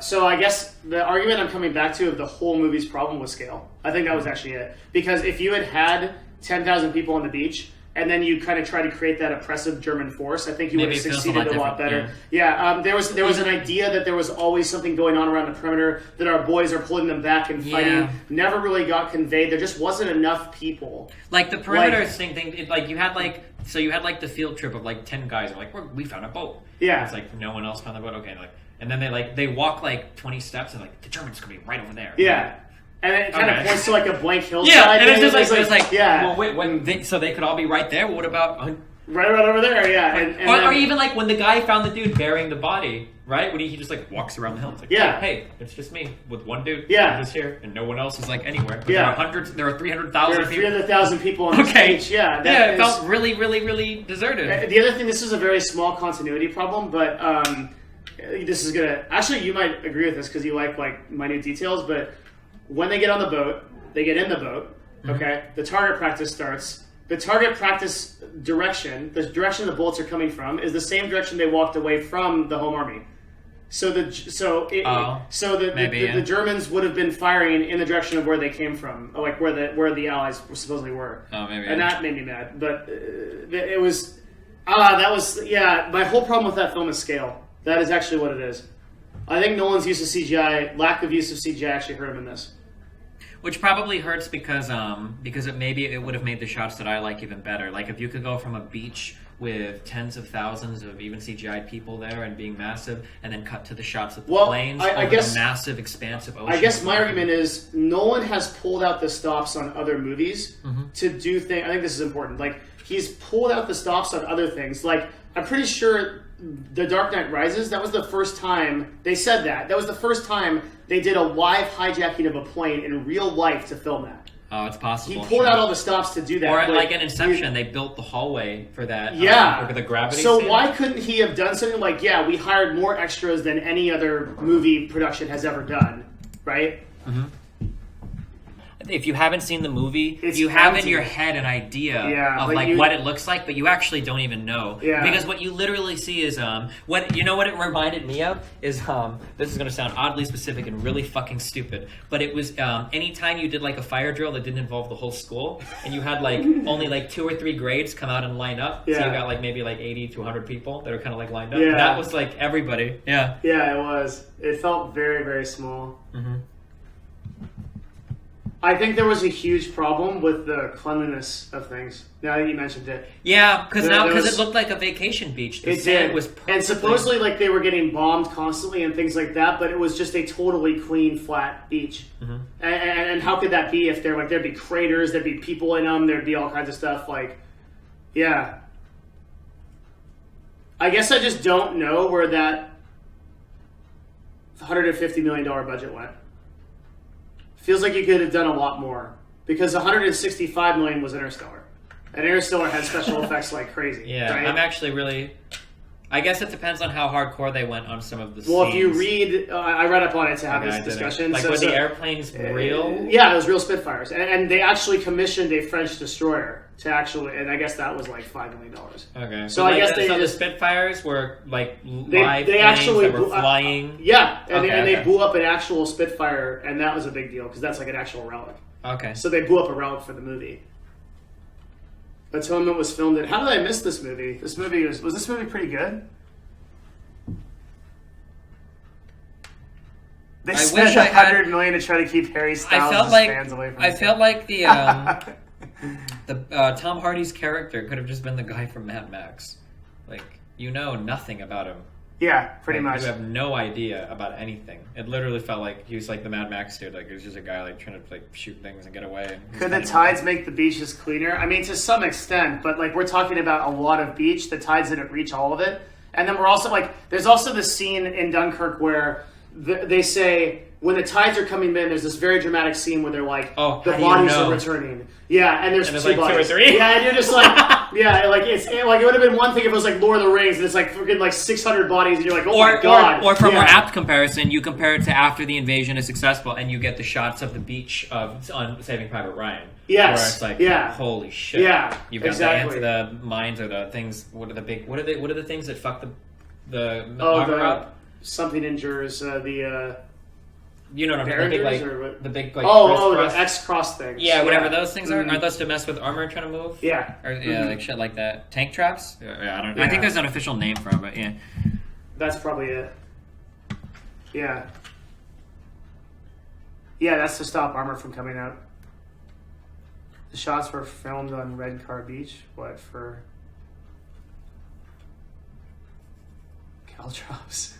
So I guess the argument I'm coming back to of the whole movie's problem was scale. I think that was actually it. Because if you had 10,000 people on the beach, and then you kind of try to create that oppressive German force, I think you would have succeeded a lot better. Yeah, there was an idea that there was always something going on around the perimeter, that our boys are pulling them back and fighting. Yeah. Never really got conveyed. There just wasn't enough people. Like the perimeter thing, like you had like the field trip of like 10 guys, and like we found a boat. Yeah, and it's like no one else found the boat. Okay, and then they walk like 20 steps, and like the Germans could be right over there. Yeah. And it kind of points to like a blank hillside. Yeah, and it's like yeah. Well, wait, so they could all be right there. What about right over there? Yeah, or even like when the guy found the dude burying the body, right? When he just like walks around the hill. It's like, hey, it's just me with one dude. Yeah, just here, and no one else is like anywhere. But yeah, there are 300,000. There are 300,000 people on the stage. Yeah, it felt really, really, really deserted. The other thing, this is a very small continuity problem, but this is gonna actually you might agree with this because you like minute details, but when they get on the boat. They get in the boat, okay? The target practice starts. The target practice direction, the direction the bullets are coming from, is the same direction they walked away from the home army. So the Germans would have been firing in the direction of where they came from, like where the Allies supposedly were. Oh, maybe. And that made me mad. But it was my whole problem with that film is scale. That is actually what it is. I think Nolan's use of CGI, lack of use of CGI, actually hurt him in this. Which probably hurts because it would have made the shots that I like even better. Like if you could go from a beach with tens of thousands of even CGI people there and being massive, and then cut to the shots of the planes over the massive, expansive ocean. I guess my argument is Nolan has pulled out the stops on other movies to do things. I think this is important. Like he's pulled out the stops on other things. Like I'm pretty sure The Dark Knight Rises, that was the first time they said that. That was the first time they did a live hijacking of a plane in real life to film that. Oh, it's possible. He pulled out all the stops to do that. Or like in Inception, they built the hallway for that. Yeah. For the gravity scene. Why couldn't he have done something like, we hired more extras than any other movie production has ever done, right? Mm-hmm. If you haven't seen the movie, you empty. have in your head an idea of what it looks like, but you actually don't even know. Yeah. Because what you literally see is what it reminded me of is this is going to sound oddly specific and really fucking stupid, but it was anytime you did like a fire drill that didn't involve the whole school, and you had like only like 2 or 3 grades come out and line up, so you got like maybe like 80 to 100 people that are kind of like lined up. Yeah. That was like everybody. Yeah. Yeah, it was. It felt very, very small. Mm-hmm. I think there was a huge problem with the cleanliness of things. Now that you mentioned it, because it looked like a vacation beach. The sand was perfectly... and supposedly like they were getting bombed constantly and things like that. But it was just a totally clean, flat beach. Mm-hmm. And how could that be if there'd be craters, there'd be people in them, there'd be all kinds of stuff. Like, yeah. I guess I just don't know where that $150 million budget went. Feels like you could have done a lot more because $165 million was Interstellar, and Interstellar had special effects like crazy. Yeah, right? I'm actually really. I guess it depends on how hardcore they went on some of the Well, scenes. if you read, I read up on it to have this discussion. Like, were the airplanes real? Yeah, it was real Spitfires, and they actually commissioned a French destroyer to actually, and I guess that was like $5 million. Okay, so I guess the Spitfires were like live they planes actually that were flying. They blew up an actual Spitfire, and that was a big deal because that's like an actual relic. Okay, so they blew up a relic for the movie. Atonement was filmed in. How did I miss this movie? Was this movie pretty good? They spent $100 million to try to keep Harry Styles' fans away from. I felt like the Tom Hardy's character could have just been the guy from Mad Max. Like, you know nothing about him. Yeah, pretty much. You have no idea about anything. It literally felt like he was like the Mad Max dude. Like, he was just a guy like trying to like shoot things and get away. Could the tides make the beaches cleaner? I mean, to some extent, but like we're talking about a lot of beach. The tides didn't reach all of it. And then we're also like, there's also this scene in Dunkirk where they say when the tides are coming in, there's this very dramatic scene where they're like, the bodies are returning. Yeah, and there's two like bodies. 2 or 3. Yeah, and you're just like, yeah, like it's like it would have been one thing if it was like Lord of the Rings and it's like freaking like 600 bodies and you're like, my god. Or for a more apt comparison, you compare it to after the invasion is successful and you get the shots of the beach on Saving Private Ryan. Yes. Where it's like, holy shit. Yeah. You've got the mines or the things. What are the things that fuck the armor up? Something injures You know what I mean? The big like the X-cross things. Yeah, whatever those things are. Aren't those to mess with armor trying to move? Yeah. Or, like shit like that. Tank traps? Yeah, I don't know. I think there's an official name for them, but yeah. That's probably it. Yeah. Yeah, that's to stop armor from coming out. The shots were filmed on Red Car Beach. What, for Caltrops?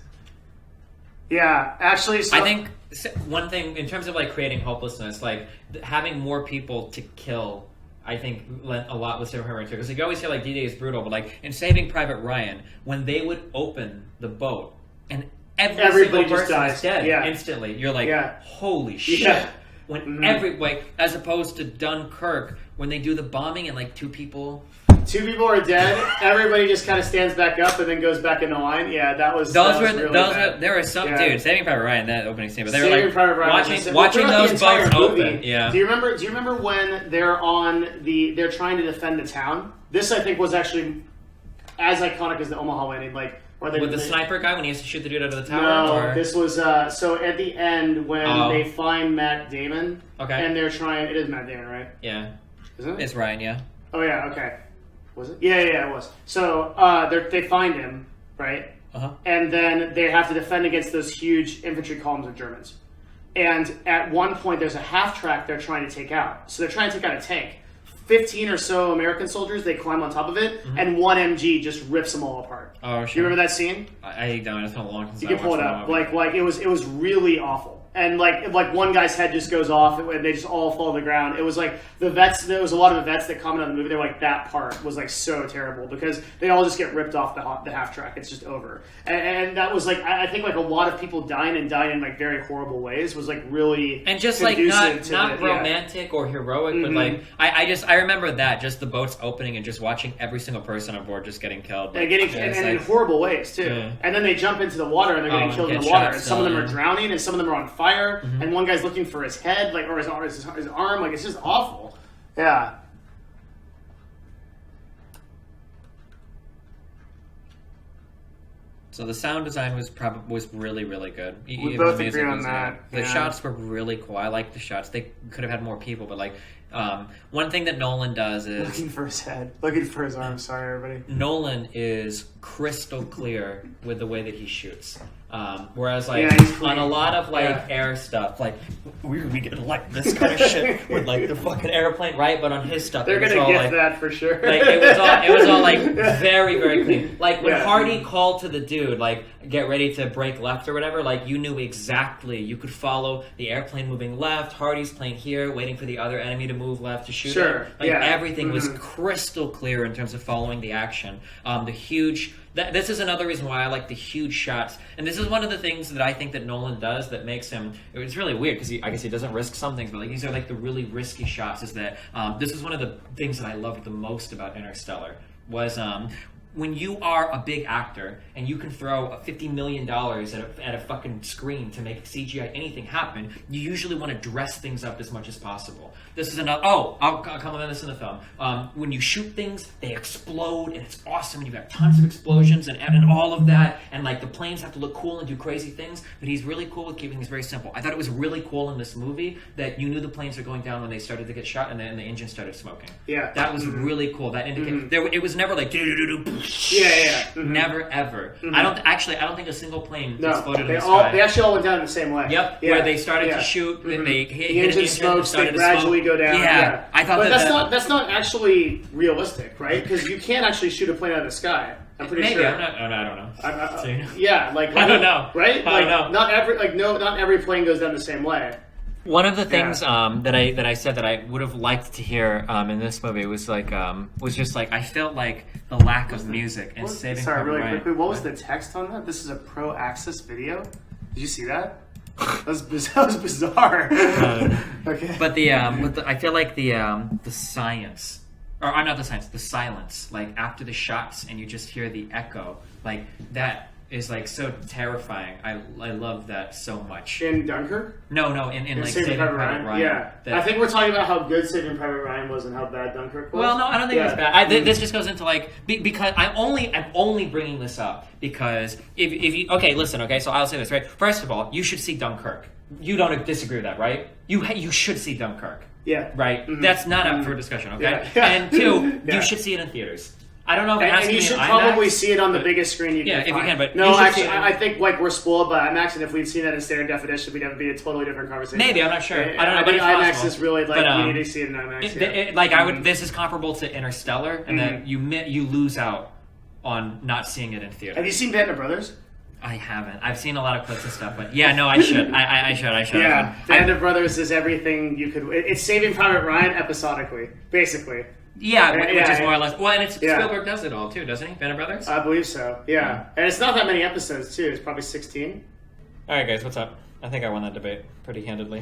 Yeah, actually, I think one thing in terms of like creating hopelessness, like having more people to kill, I think lent a lot with Saving Private Ryan too. Because you always say like D-Day is brutal, but like in Saving Private Ryan, when they would open the boat and everybody single person is dead instantly, you're like, holy shit. Yeah. When as opposed to Dunkirk, when they do the bombing and like two people are dead, everybody just kind of stands back up and then goes back in the line. Yeah, that was really bad. There were some dude Saving Private Ryan, that opening scene, but they Saving were like Private Ryan watching those boats open. Yeah. Do you remember when they're trying to defend the town? This I think was actually as iconic as the Omaha landing, like with the sniper guy when he has to shoot the dude out of the tower? No, this was so at the end when they find Matt Damon. Okay. And they're trying. It is Matt Damon, right? Yeah. Isn't it? It's Ryan. Yeah. Oh yeah. Okay. Was it? Yeah, it was. So they find him, right? Uh-huh. And then they have to defend against those huge infantry columns of Germans. And at one point, there's a half track they're trying to take out. So they're trying to take out a tank. 15 or so American soldiers, they climb on top of it, and one MG just rips them all apart. Oh, sure. You remember that scene? I don't. It's been a long time. You can pull it up. Like it was really awful. And like one guy's head just goes off, and they just all fall to the ground. It was like the vets. There was a lot of the vets that commented on the movie. They're like, that part was like so terrible because they all just get ripped off the half track. It's just over. And that was like I think like a lot of people dying in like very horrible ways was like really and just like not romantic or heroic, but like I remember that just the boats opening and just watching every single person on board just getting killed. Like, and in horrible ways too. Yeah. And then they jump into the water and they're getting killed in the water. And some of them are drowning and some of them are on fire. And one guy's looking for his head, like, or his arm, like, it's just awful. Yeah. So the sound design was really, really good. We both agree on that. The shots were really cool. I like the shots. They could have had more people, but like one thing that Nolan does is looking for his head, looking for his arm. Sorry, everybody. Nolan is crystal clear with the way that he shoots. Whereas on a lot of air stuff, like we're gonna get like this kind of shit with like the fucking airplane, right? But on his stuff, they're gonna get that for sure. Like it was all like very, very clean. Like when Hardy called to the dude, like get ready to break left or whatever, like you knew exactly. You could follow the airplane moving left, Hardy's plane here, waiting for the other enemy to move left to shoot. Sure, Like everything was crystal clear in terms of following the action. The huge. This is another reason why I like the huge shots, and this is one of the things that I think that Nolan does that makes him. It's really weird because I guess he doesn't risk some things, but like these are like the really risky shots. Is that this is one of the things that I loved the most about Interstellar was when you are a big actor and you can throw $50 million at a fucking screen to make CGI anything happen, you usually want to dress things up as much as possible. This is another. Oh, I'll comment on this in the film. When you shoot things, they explode and it's awesome. And you've got tons of explosions and all of that. And like the planes have to look cool and do crazy things. But he's really cool with keeping things very simple. I thought it was really cool in this movie that you knew the planes were going down when they started to get shot and then the engine started smoking. Yeah, that was really cool. That indicated it was never like never ever. I don't think a single plane exploded in the sky. They actually all went down the same way. Yep, where they started to shoot, and they hit the engine smokes, they gradually go down. Yeah. I thought that's not actually realistic, right? Because you can't actually shoot a plane out of the sky. I'm pretty sure. I don't know. I don't know. Right? I don't know. Not every plane goes down the same way. One of the things that I said that I would have liked to hear in this movie was like was just like I felt like the lack of music and Saving Private Ryan. Really quickly, what was the text on that? This is a pro-access video. Did you see that? That was bizarre. Okay. But I feel like the science, or not the science, the silence, like after the shots, and you just hear the echo, like that is like so terrifying. I love that so much. In Dunkirk? No, in like Saving Private Ryan. Yeah, I think we're talking about how good Saving Private Ryan was and how bad Dunkirk was. Well, no, I don't think it's bad. This just goes into like because I'm only bringing this up because if you listen, so I'll say this right. First of all, you should see Dunkirk. you don't disagree with that, right? You should see Dunkirk. Yeah. Right? Mm-hmm. That's not up for discussion, okay? Yeah. And 2, Yeah. you should see it in theaters. I don't know if it has to and be you should in probably IMAX, see it on the biggest screen you can if you find. can, but no, you should actually, see it. I think like we're spoiled by IMAX, and if we'd seen that in standard definition, we'd have be a totally different conversation. Maybe, I'm not sure. I don't know, I but think it's IMAX possible. is really like But, you need to see it in IMAX. I would. This is comparable to Interstellar, and that you lose out on not seeing it in theater. Have you seen Band of Brothers? I haven't. I've seen a lot of clips and stuff, but yeah, no, I should. I should. Yeah, Band of Brothers is everything you could. It's Saving Private Ryan episodically, basically. Yeah, which is more or less. Well, and Yeah. Spielberg does it all too, doesn't he? Band of Brothers. I believe so. Yeah, and it's not that many episodes too. It's probably 16. All right, guys, what's up? I think I won that debate pretty handedly.